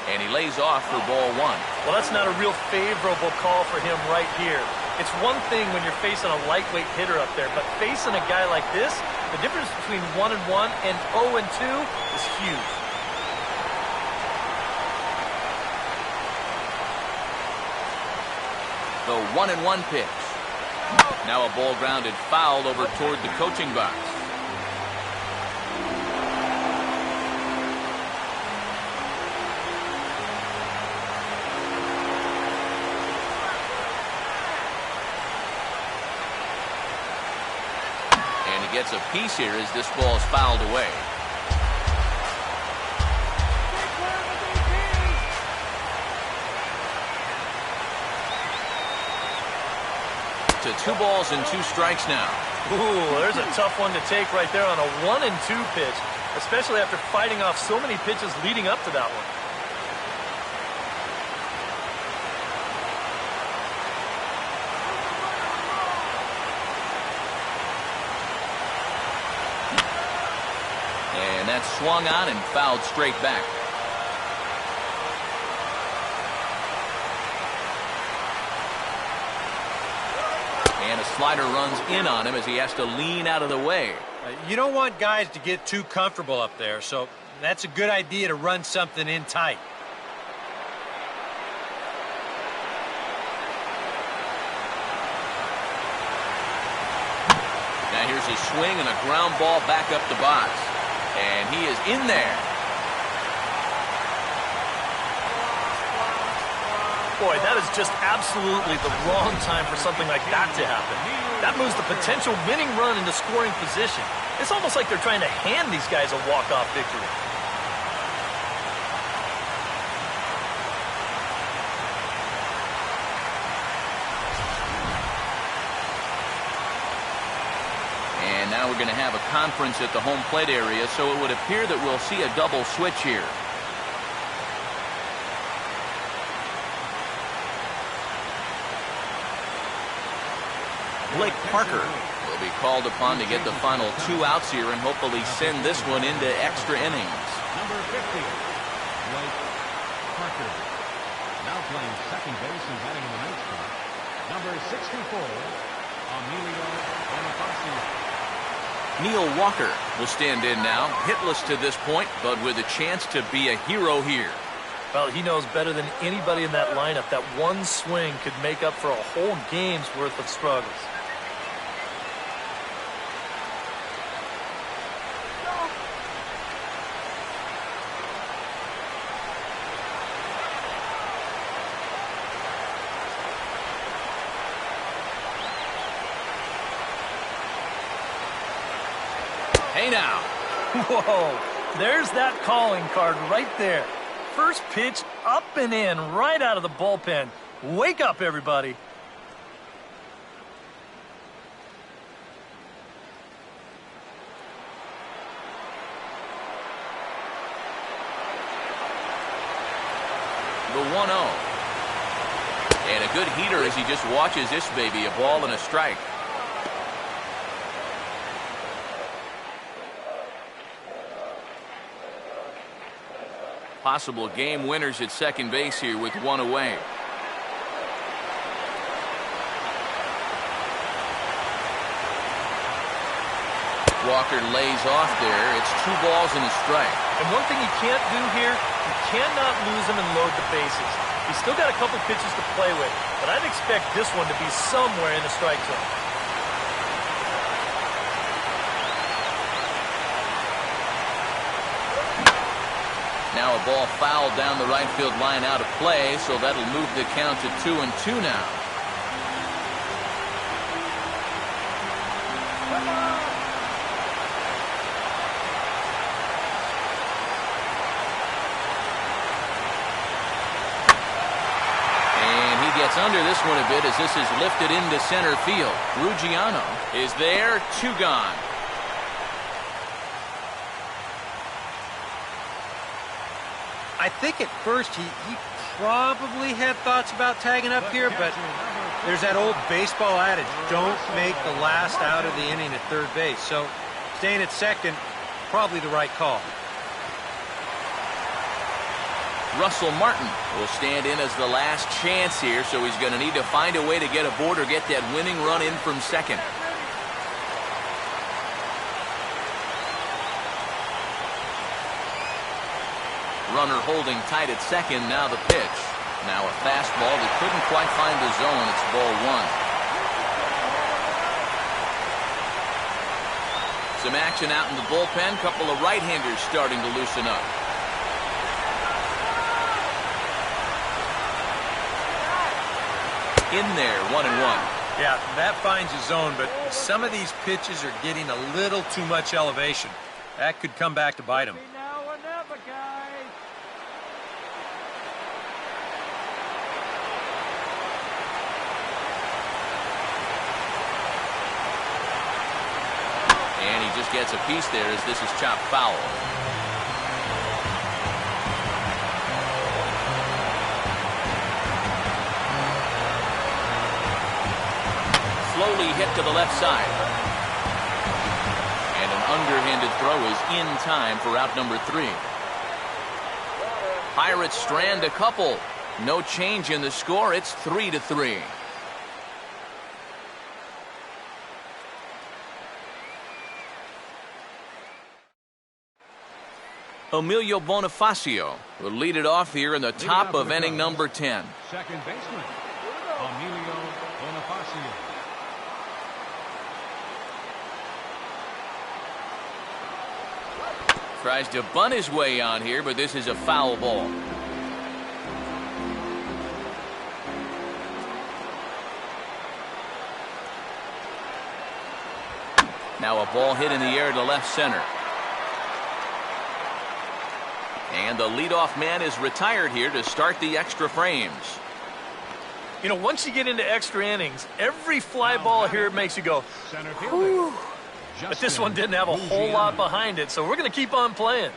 And he lays off for ball one.
Well, that's not a real favorable call for him right here. It's one thing when you're facing a lightweight hitter up there, but facing a guy like this, the difference between 1-1 and 0-2 is huge.
The 1-1 pitch. Now a ball grounded foul over toward the coaching box. Gets a piece here as this ball is fouled away. To 2 balls and 2 strikes now.
Ooh, there's a tough one to take right there on a 1-2 pitch, especially after fighting off so many pitches leading up to that one.
And that's swung on and fouled straight back. And a slider runs in on him as he has to lean out of the way.
You don't want guys to get too comfortable up there, so that's a good idea to run something in tight.
Now here's a swing and a ground ball back up the box. And he is in there.
Boy, that is just absolutely the wrong time for something like that to happen. That moves the potential winning run into scoring position. It's almost like they're trying to hand these guys a walk-off victory.
And now we're going to have a conference at the home plate area, so it would appear that we'll see a double switch here. Blake Parker will be called upon to get the final 2 outs here and hopefully send this one into extra innings.
Number 50, Blake Parker. Now playing second base and batting in the ninth spot. Number 64, Emilio Bonifacio.
Neil Walker will stand in now, hitless to this point, but with a chance to be a hero here.
Well, he knows better than anybody in that lineup that one swing could make up for a whole game's worth of struggles.
Hey now.
Whoa, there's that calling card right there. First pitch up and in right out of the bullpen. Wake up, everybody.
The 1-0. And a good heater as he just watches this baby, a ball and a strike. Possible game winners at second base here with 1 away. Walker lays off there. It's 2 balls and a strike.
And one thing you can't do here, you cannot lose him and load the bases. He's still got a couple pitches to play with, but I'd expect this one to be somewhere in the strike zone.
Now a ball fouled down the right field line out of play, so that'll move the count to 2-2 now. And he gets under this one a bit as this is lifted into center field. Ruggiano is there, 2 gone.
I think at first he probably had thoughts about tagging up here, but there's that old baseball adage, don't make the last out of the inning at third base. So staying at second, probably the right call.
Russell Martin will stand in as the last chance here, so he's going to need to find a way to get aboard or get that winning run in from second. Runner holding tight at second, now the pitch. Now a fastball that couldn't quite find the zone. It's ball one. Some action out in the bullpen. Couple of right-handers starting to loosen up. In there, 1-1.
Yeah, that finds a zone, but some of these pitches are getting a little too much elevation. That could come back to bite him.
Now or never, guys.
And he just gets a piece there as this is chopped foul. Slowly hit to the left side. And an underhanded throw is in time for out number 3. Pirates strand a couple. No change in the score. It's 3-3. Emilio Bonifacio will lead it off here in the top of inning number 10.
Second baseman, Emilio Bonifacio.
Tries to bunt his way on here, but this is a foul ball. Now a ball hit in the air to left center. And the leadoff man is retired here to start the extra frames.
You know, once you get into extra innings, every fly ball here makes you go,
Center
whew.
fielder.
But this one didn't have a whole lot behind it, so we're going to keep on playing.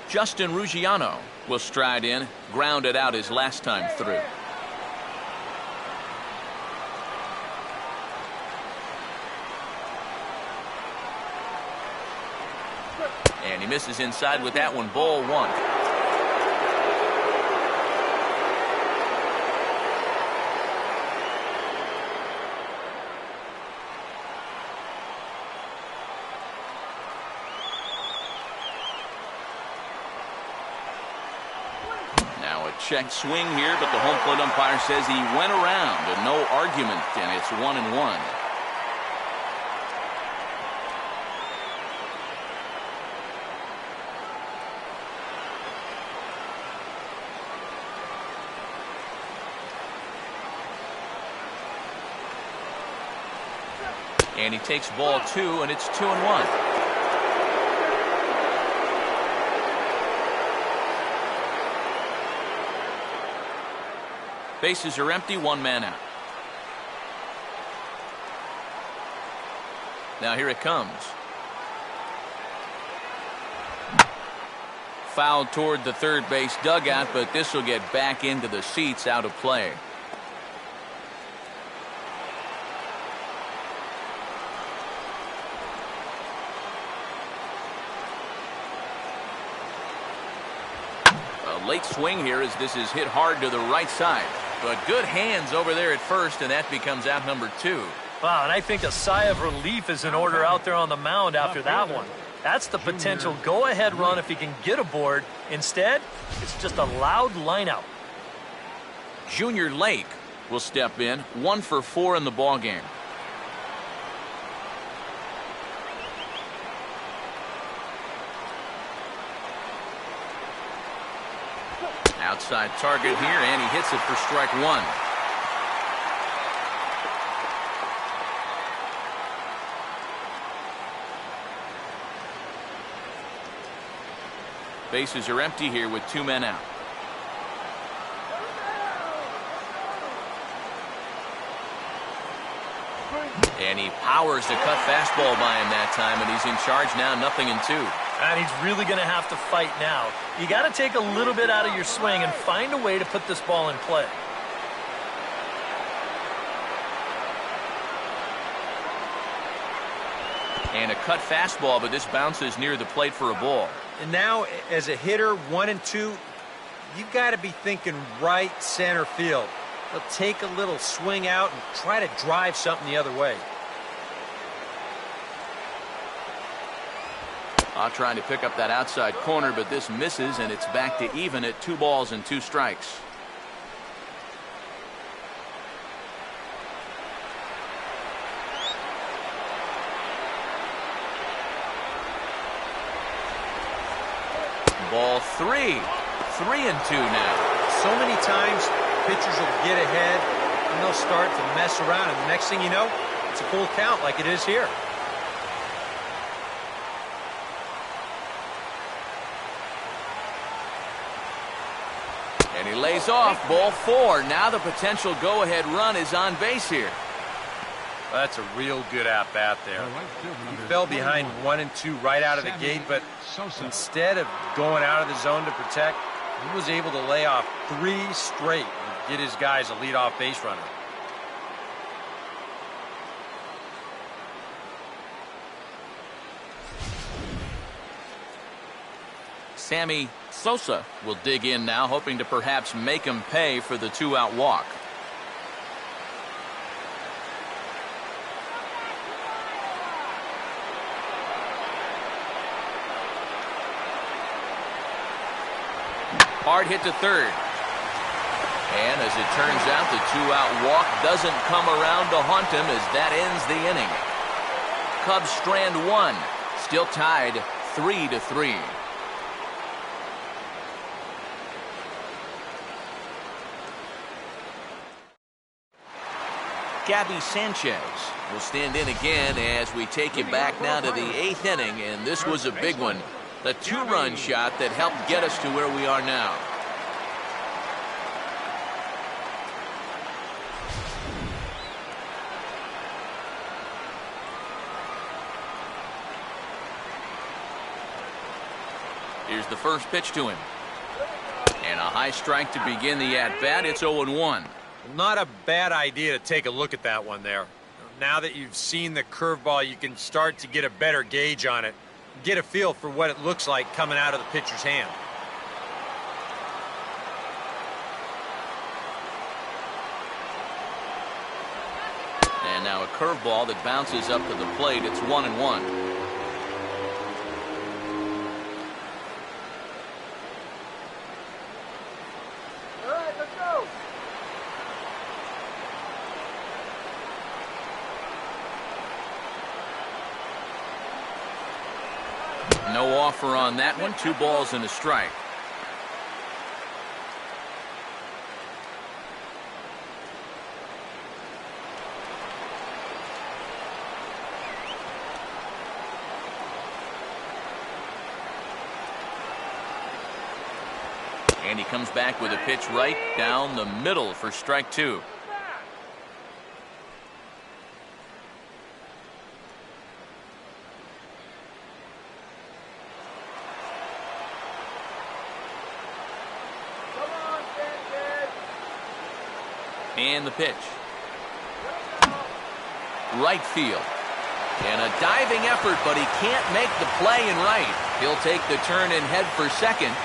Justin Ruggiano will stride in, grounded out his last time through. And he misses inside with that one, ball one. Now a check swing here, but the home plate umpire says he went around and no argument, and it's 1-1. And he takes ball 2, and it's 2-1. Bases are empty, 1 man out. Now here it comes. Fouled toward the third base dugout, but this will get back into the seats, out of play. Late swing here as this is hit hard to the right side. But good hands over there at first, and that becomes out number 2.
Wow, and I think a sigh of relief is in order out there on the mound after that one. That's the potential go-ahead run if he can get aboard. Instead, it's just a loud line out.
Junior Lake will step in, 1 for 4 in the ballgame. Outside target here, and he hits it for strike 1. Bases are empty here with 2 men out. And he powers the cut fastball by him that time, and he's in charge now, 0-2.
And he's really going to have to fight now. You got to take a little bit out of your swing and find a way to put this ball in play.
And a cut fastball, but this bounces near the plate for a ball.
And now, as a hitter, 1 and 2, you got to be thinking right center field. He'll take a little swing out and try to drive something the other way.
Trying to pick up that outside corner, but this misses, and it's back to even at 2 balls and 2 strikes. Ball 3. 3 and 2 now.
So many times pitchers will get ahead and they'll start to mess around, and the next thing you know, it's a full count like it is here.
And he lays off. Ball 4. Now the potential go-ahead run is on base here.
That's a real good at-bat there. He fell behind 1 and 2 right out of the gate, but instead of going out of the zone to protect, he was able to lay off 3 straight and get his guys a leadoff base runner.
Sammy Sosa will dig in now, hoping to perhaps make him pay for the 2-out walk. Hard hit to third. And as it turns out, the 2-out walk doesn't come around to haunt him as that ends the inning. Cubs strand 1, still tied 3-3. Gabby Sanchez will stand in again as we take you back now to the 8th inning, and this was a big one. A 2-run shot that helped get us to where we are now. Here's the first pitch to him. And a high strike to begin the at-bat. It's 0-1.
Not a bad idea to take a look at that one there. Now that you've seen the curveball, you can start to get a better gauge on it. Get a feel for what it looks like coming out of the pitcher's hand.
And now a curveball that bounces up to the plate. It's 1-1. No offer on that one. 2 balls and a strike. And he comes back with a pitch right down the middle for strike 2. And the pitch. Right field. And a diving effort, but he can't make the play in right. He'll take the turn and head for second.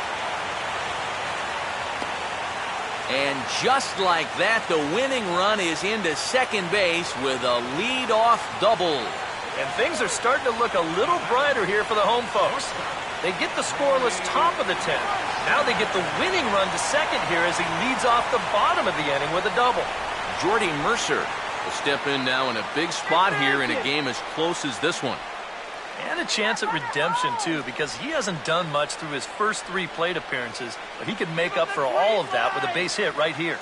And just like that, the winning run is into second base with a lead-off double.
And things are starting to look a little brighter here for the home folks. They get the scoreless top of the 10th. Now they get the winning run to second here as he leads off the bottom of the inning with a double.
Jordy Mercer will step in now in a big spot here in a game as close as this one.
And a chance at redemption, too, because he hasn't done much through his first 3 plate appearances, but he can make up for all of that with a base hit right here.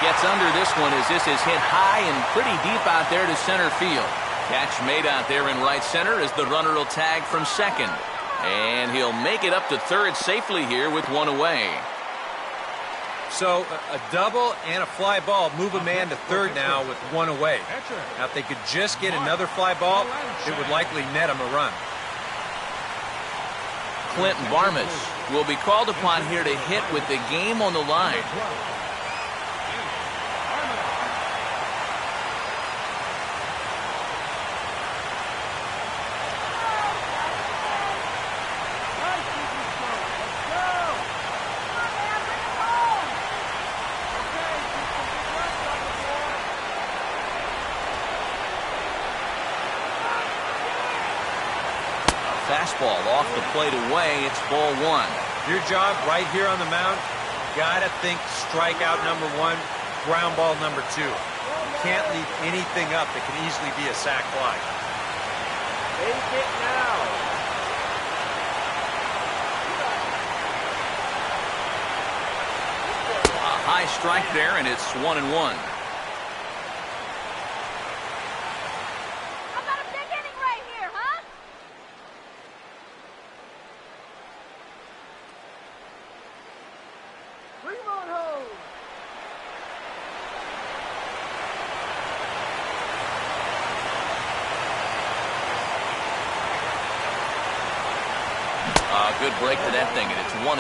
Gets under this one as this is hit high and pretty deep out there to center field.
Catch made out there in right center as the runner will tag from second. And he'll make it up to third safely here with one away.
So a double and a fly ball move a man to third now with one away. Now if they could just get another fly ball, it would likely net him a run.
Clinton Barmas will be called upon here to hit with the game on the line. Fastball off the plate away. It's ball one.
Your job right here on the mound, gotta think strikeout number one, ground ball number two. You can't leave anything up that can easily be a sac fly. Take it now.
A high strike there, and it's 1-1. Good break to that thing, and it's 1-2.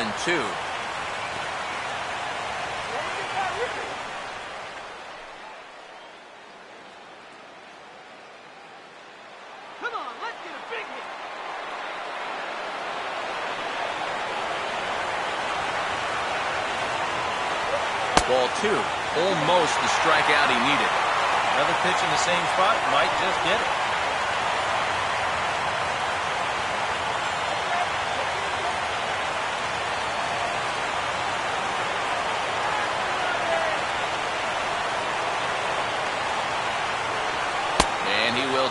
Come on, let's get a big hit.
Ball two. Almost the strikeout he needed.
Another pitch in the same spot might just get it.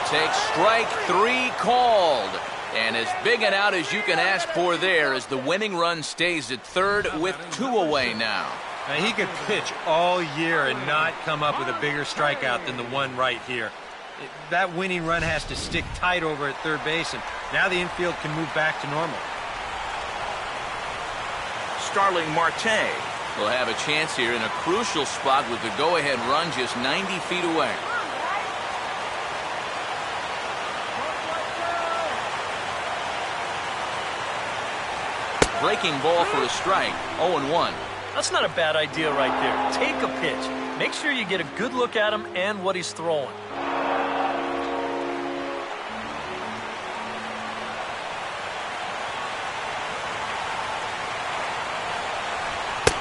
Take strike three called. And as big an out as you can ask for there as the winning run stays at third with two away now.
Now he could pitch all year and not come up with a bigger strikeout than the one right here. That winning run has to stick tight over at third base, and now the infield can move back to normal.
Starling Marte will have a chance here in a crucial spot with the go-ahead run just 90 feet away. Breaking ball for a strike. 0-1.
That's not a bad idea right there. Take a pitch. Make sure you get a good look at him and what he's throwing.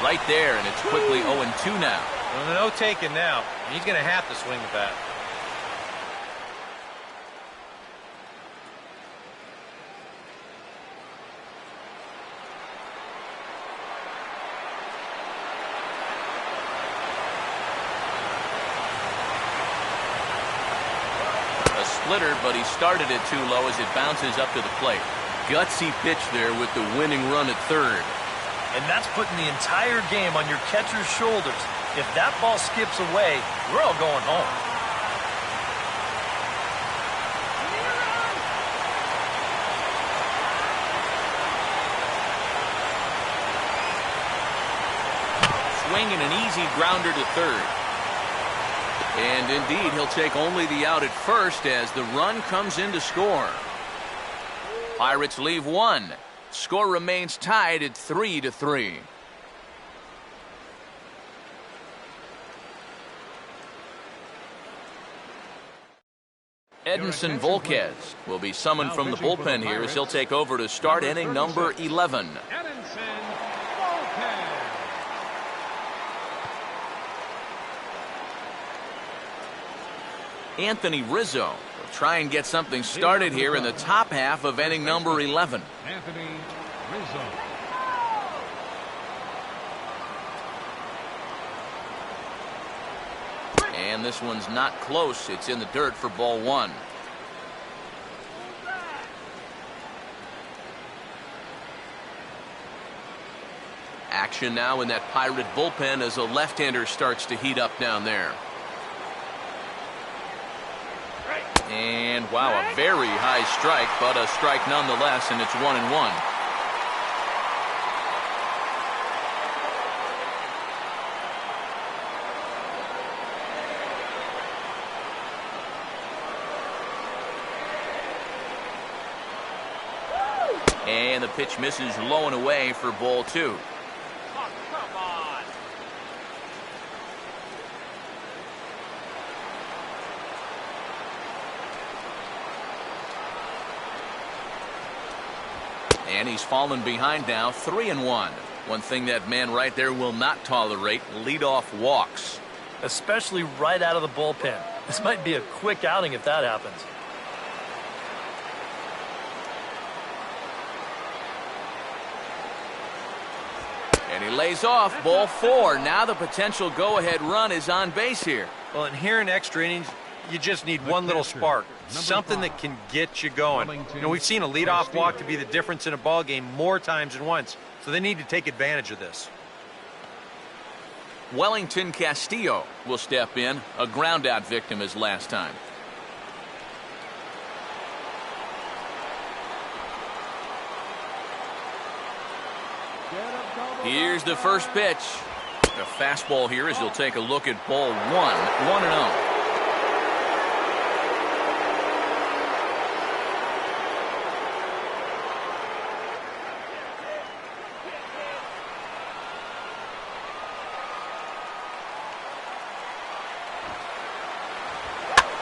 Right there, and it's quickly 0-2 now.
Well, no taking now. He's going to have to swing the bat.
Splitter, but he started it too low as it bounces up to the plate. Gutsy pitch there with the winning run at third.
And that's putting the entire game on your catcher's shoulders. If that ball skips away, we're all going home.
Swinging an easy grounder to third. And indeed, he'll take only the out at first as the run comes in to score. Pirates leave one. Score remains tied at 3-3. Edinson Volquez will be summoned from the bullpen here as he'll take over to start inning number 11. Anthony Rizzo will try and get something started here in the top half of inning number 11.
Anthony Rizzo.
And this one's not close. It's in the dirt for ball one. Action now in that Pirate bullpen as a left-hander starts to heat up down there. And And wow, a very high strike, but a strike nonetheless, and it's 1-1. And the pitch misses low and away for ball 2.
Oh, come on.
And he's fallen behind now, 3-1. One thing that man right there will not tolerate, leadoff walks.
Especially right out of the bullpen. This might be a quick outing if that happens.
And he lays off, ball 4. Now the potential go-ahead run is on base here.
Well, and here in extra innings, you just need one little spark, something that can get you going. You know, we've seen a leadoff walk to be the difference in a ball game more times than once, so they need to take advantage of this.
Wellington Castillo will step in, a ground-out victim as last time. Here's the first pitch. The fastball here as he'll take a look at ball 1-0.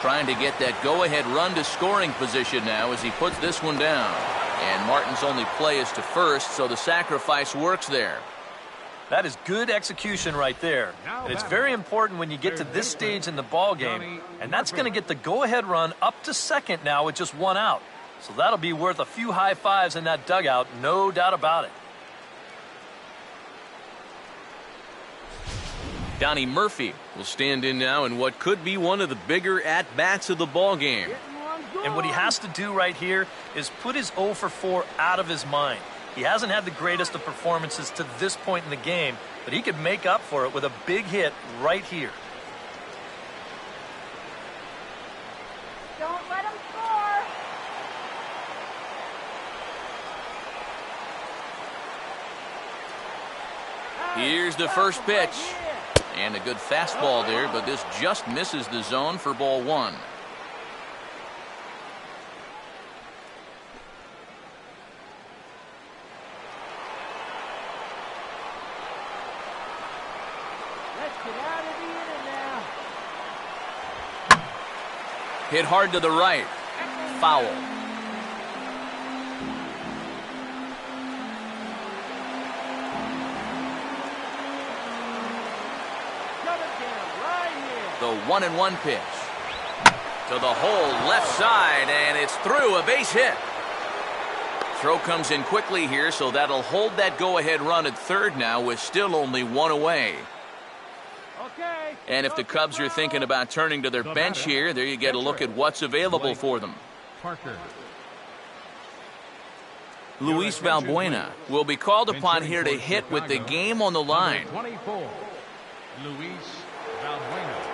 Trying to get that go-ahead run to scoring position now as he puts this one down. And Martin's only play is to first, so the sacrifice works there.
That is good execution right there. And it's very important when you get to this stage in the ball game, and that's going to get the go-ahead run up to second now with just one out. So that'll be worth a few high fives in that dugout, no doubt about it.
Donnie Murphy will stand in now in what could be one of the bigger at-bats of the ball game.
And what he has to do right here is put his 0 for 4 out of his mind. He hasn't had the greatest of performances to this point in the game, but he could make up for it with a big hit right here.
Don't let him score.
Here's the first pitch. And a good fastball there, but this just misses the zone for ball 1.
Let's get out of the inning now.
Hit hard to the right. Foul. The 1-1 pitch. To the hole left side, and it's through, a base hit. Throw comes in quickly here, so that'll hold that go-ahead run at third now with still only one away.
Okay.
And if the Cubs are thinking about turning to their bench here, there you get a look at what's available for them.
Parker.
Luis Valbuena will be called upon here to hit with the game on the line.
24. Luis Valbuena.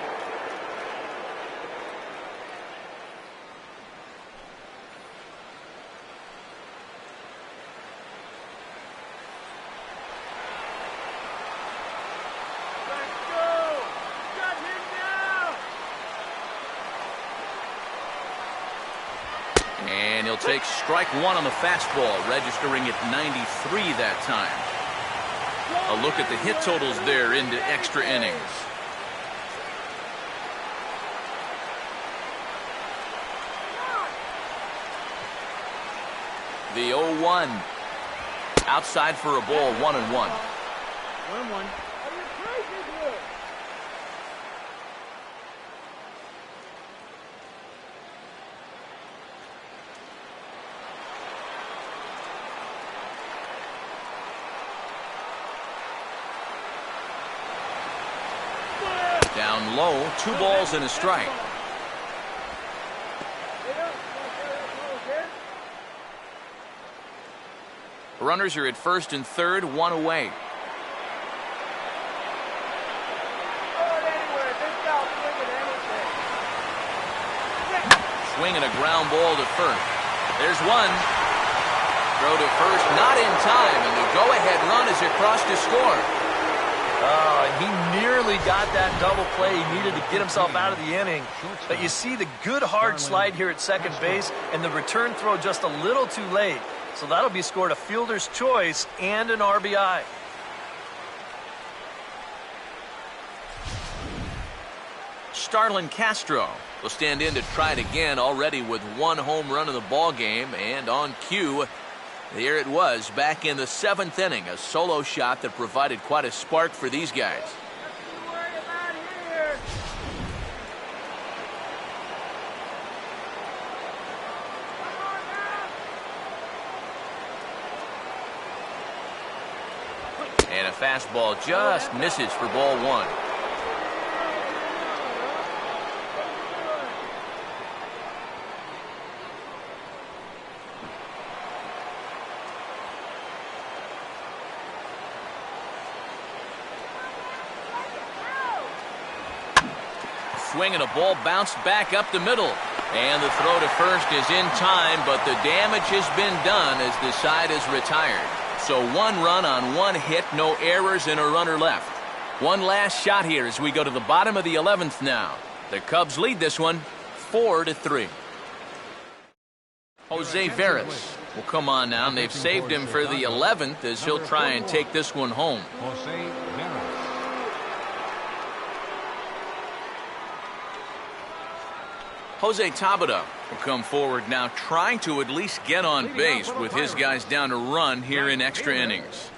And he'll take strike 1 on the fastball, registering at 93 that time. A look at the hit totals there into extra innings. The 0-1. Outside for a ball, 1-1.
1-1. Are you crazy, dude?
Down low, 2 balls and a strike. Runners are at first and third, 1 away. swing and a ground ball to first. There's one. Throw to first, not in time, and the go-ahead run is across to score.
Oh, and he nearly got that double play. He needed to get himself out of the inning. But you see the good hard slide here at second base, and the return throw just a little too late. So that'll be scored a fielder's choice and an RBI.
Starlin Castro will stand in to try it again, already with one home run in the ball game, and on cue, there it was back in the 7th inning, a solo shot that provided quite a spark for these guys. And a fastball just misses for ball one. Swing and a ball bounced back up the middle. And the throw to first is in time, but the damage has been done as the side is retired. So one run on one hit, no errors, and a runner left. One last shot here as we go to the bottom of the 11th now. The Cubs lead this one 4-3. Jose Veras will come on now, and they've saved him for the 11th as he'll try and take this one home.
Jose Veras.
Jose Tabata will come forward now, trying to at least get on base with his guys down to run here in extra innings.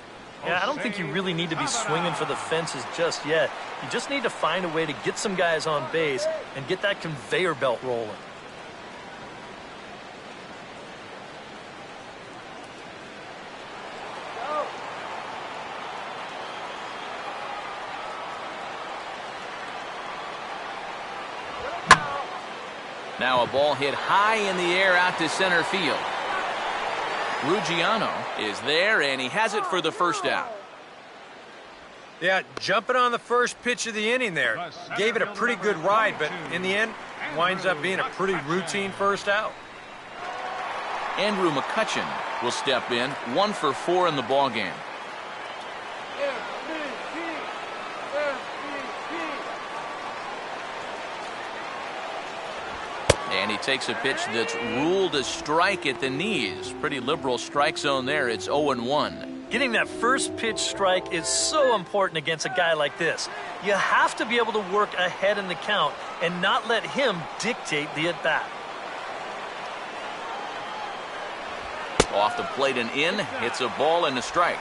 Yeah, I don't think you really need to be swinging for the fences just yet. You just need to find a way to get some guys on base and get that conveyor belt rolling.
Now a ball hit high in the air out to center field. Ruggiano is there, and he has it for the first out.
Yeah, jumping on the first pitch of the inning there. Gave it a pretty good ride, but in the end, winds up being a pretty routine first out.
Andrew McCutchen will step in, 1 for 4 in the ballgame. And he takes a pitch that's ruled a strike at the knees. Pretty liberal strike zone there. It's 0-1.
Getting that first pitch strike is so important against a guy like this. You have to be able to work ahead in the count and not let him dictate the at-bat.
Off the plate and in. It's a ball and a strike.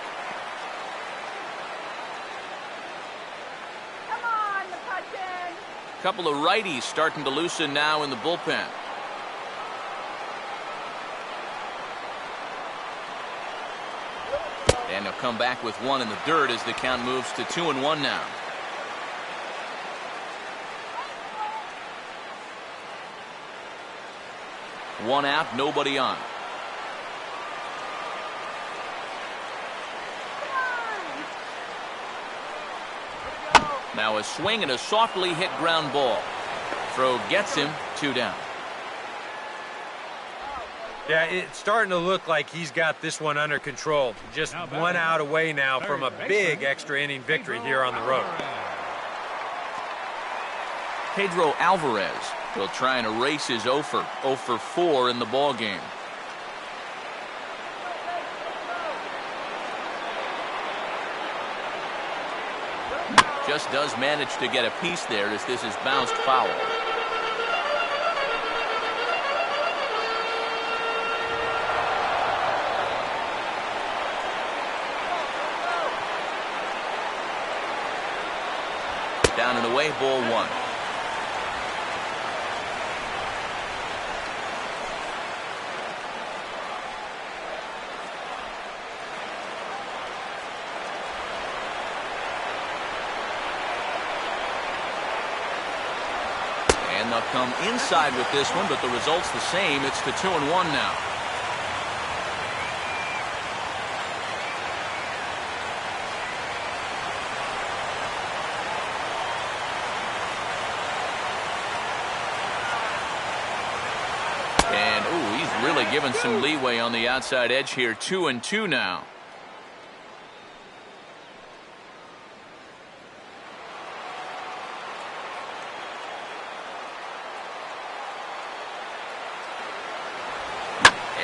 Couple of righties starting to loosen now in the bullpen. And they'll come back with one in the dirt as the count moves to 2-1 now. One out, nobody on. Now a swing and a softly hit ground ball. Throw gets him, 2 down.
Yeah, it's starting to look like he's got this one under control. Just 1 out away now from a big extra inning victory here on the road.
Pedro Alvarez will try and erase his 0 for 4 in the ball game. Just does manage to get a piece there as this is bounced foul. Down and away, ball 1. And they'll come inside with this one, but the result's the same. It's to 2-1 now. really given some leeway on the outside edge here. 2-2 now.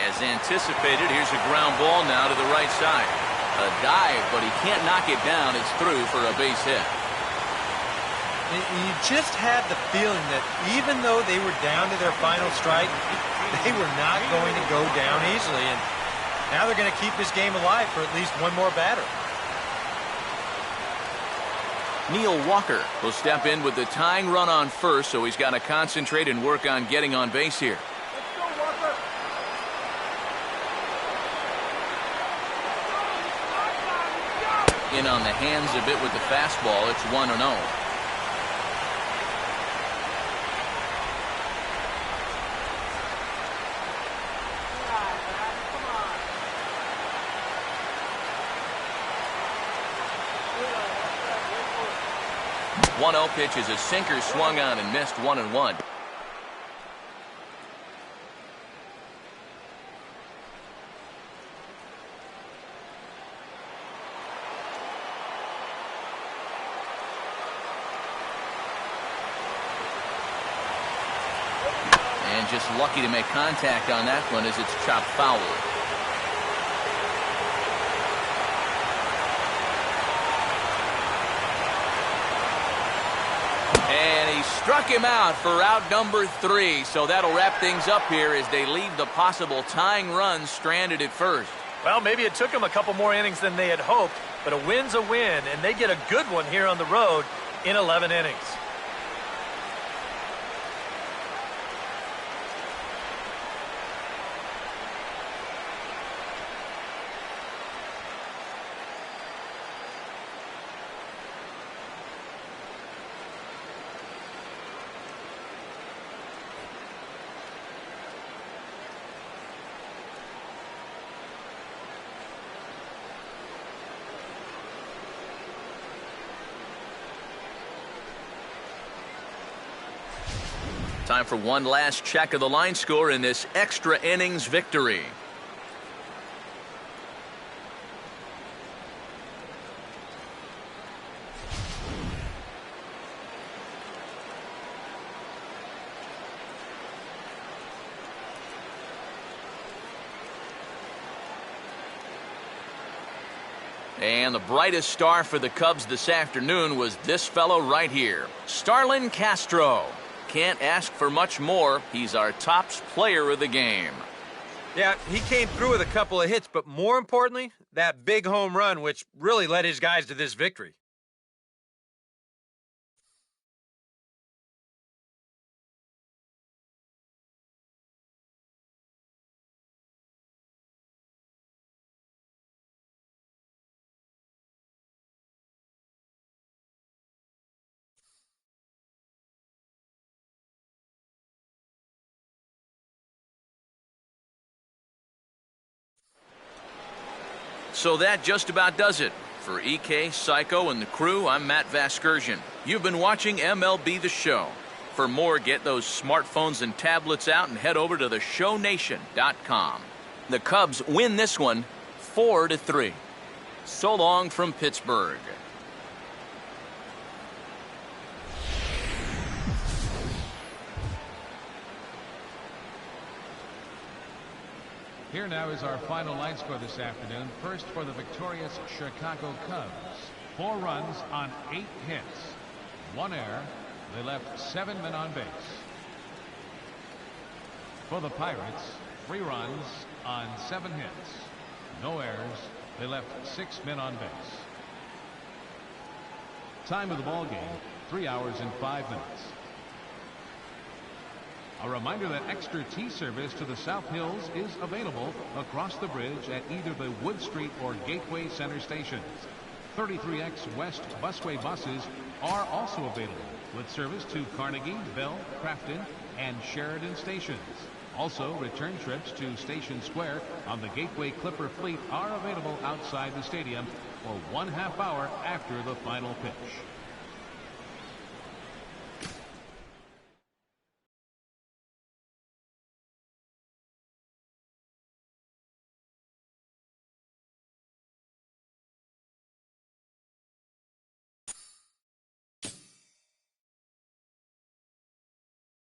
As anticipated, here's a ground ball now to the right side. A dive, but he can't knock it down. It's through for a base hit.
You just had the feeling that even though they were down to their final strike, they were not going to go down easily. And now they're going to keep this game alive for at least one more batter.
Neil Walker will step in with the tying run on first, so he's got to concentrate and work on getting on base here.
Let's go, Walker.
In on the hands a bit with the fastball. It's 1-0. One 1-0 pitch is a sinker, swung on and missed. 1-1. And just lucky to make contact on that one as it's chopped foul. And he struck him out for out number 3. So that'll wrap things up here as they leave the possible tying run stranded at first.
Well, maybe it took them a couple more innings than they had hoped, but a win's a win, and they get a good one here on the road in 11 innings.
Time for one last check of the line score in this extra innings victory. And the brightest star for the Cubs this afternoon was this fellow right here, Starlin Castro. Can't ask for much more. He's our tops player of the game.
Yeah, he came through with a couple of hits, but more importantly, that big home run, which really led his guys to this victory.
So that just about does it. For EK, Psycho, and the crew, I'm Matt Vasgersian. You've been watching MLB The Show. For more, get those smartphones and tablets out and head over to theshownation.com. The Cubs win this one 4-3. So long from Pittsburgh.
Here now is our final line score this afternoon. First for the victorious Chicago Cubs. 4 runs on 8 hits. 1 error. They left 7 men on base. For the Pirates, 3 runs on 7 hits. No errors. They left 6 men on base. Time of the ball game, 3 hours and 5 minutes. A reminder that extra tea service to the South Hills is available across the bridge at either the Wood Street or Gateway Center stations. 33X West busway buses are also available with service to Carnegie, Bell, Crafton, and Sheridan stations. Also, return trips to Station Square on the Gateway Clipper fleet are available outside the stadium for 1/2 hour after the final pitch.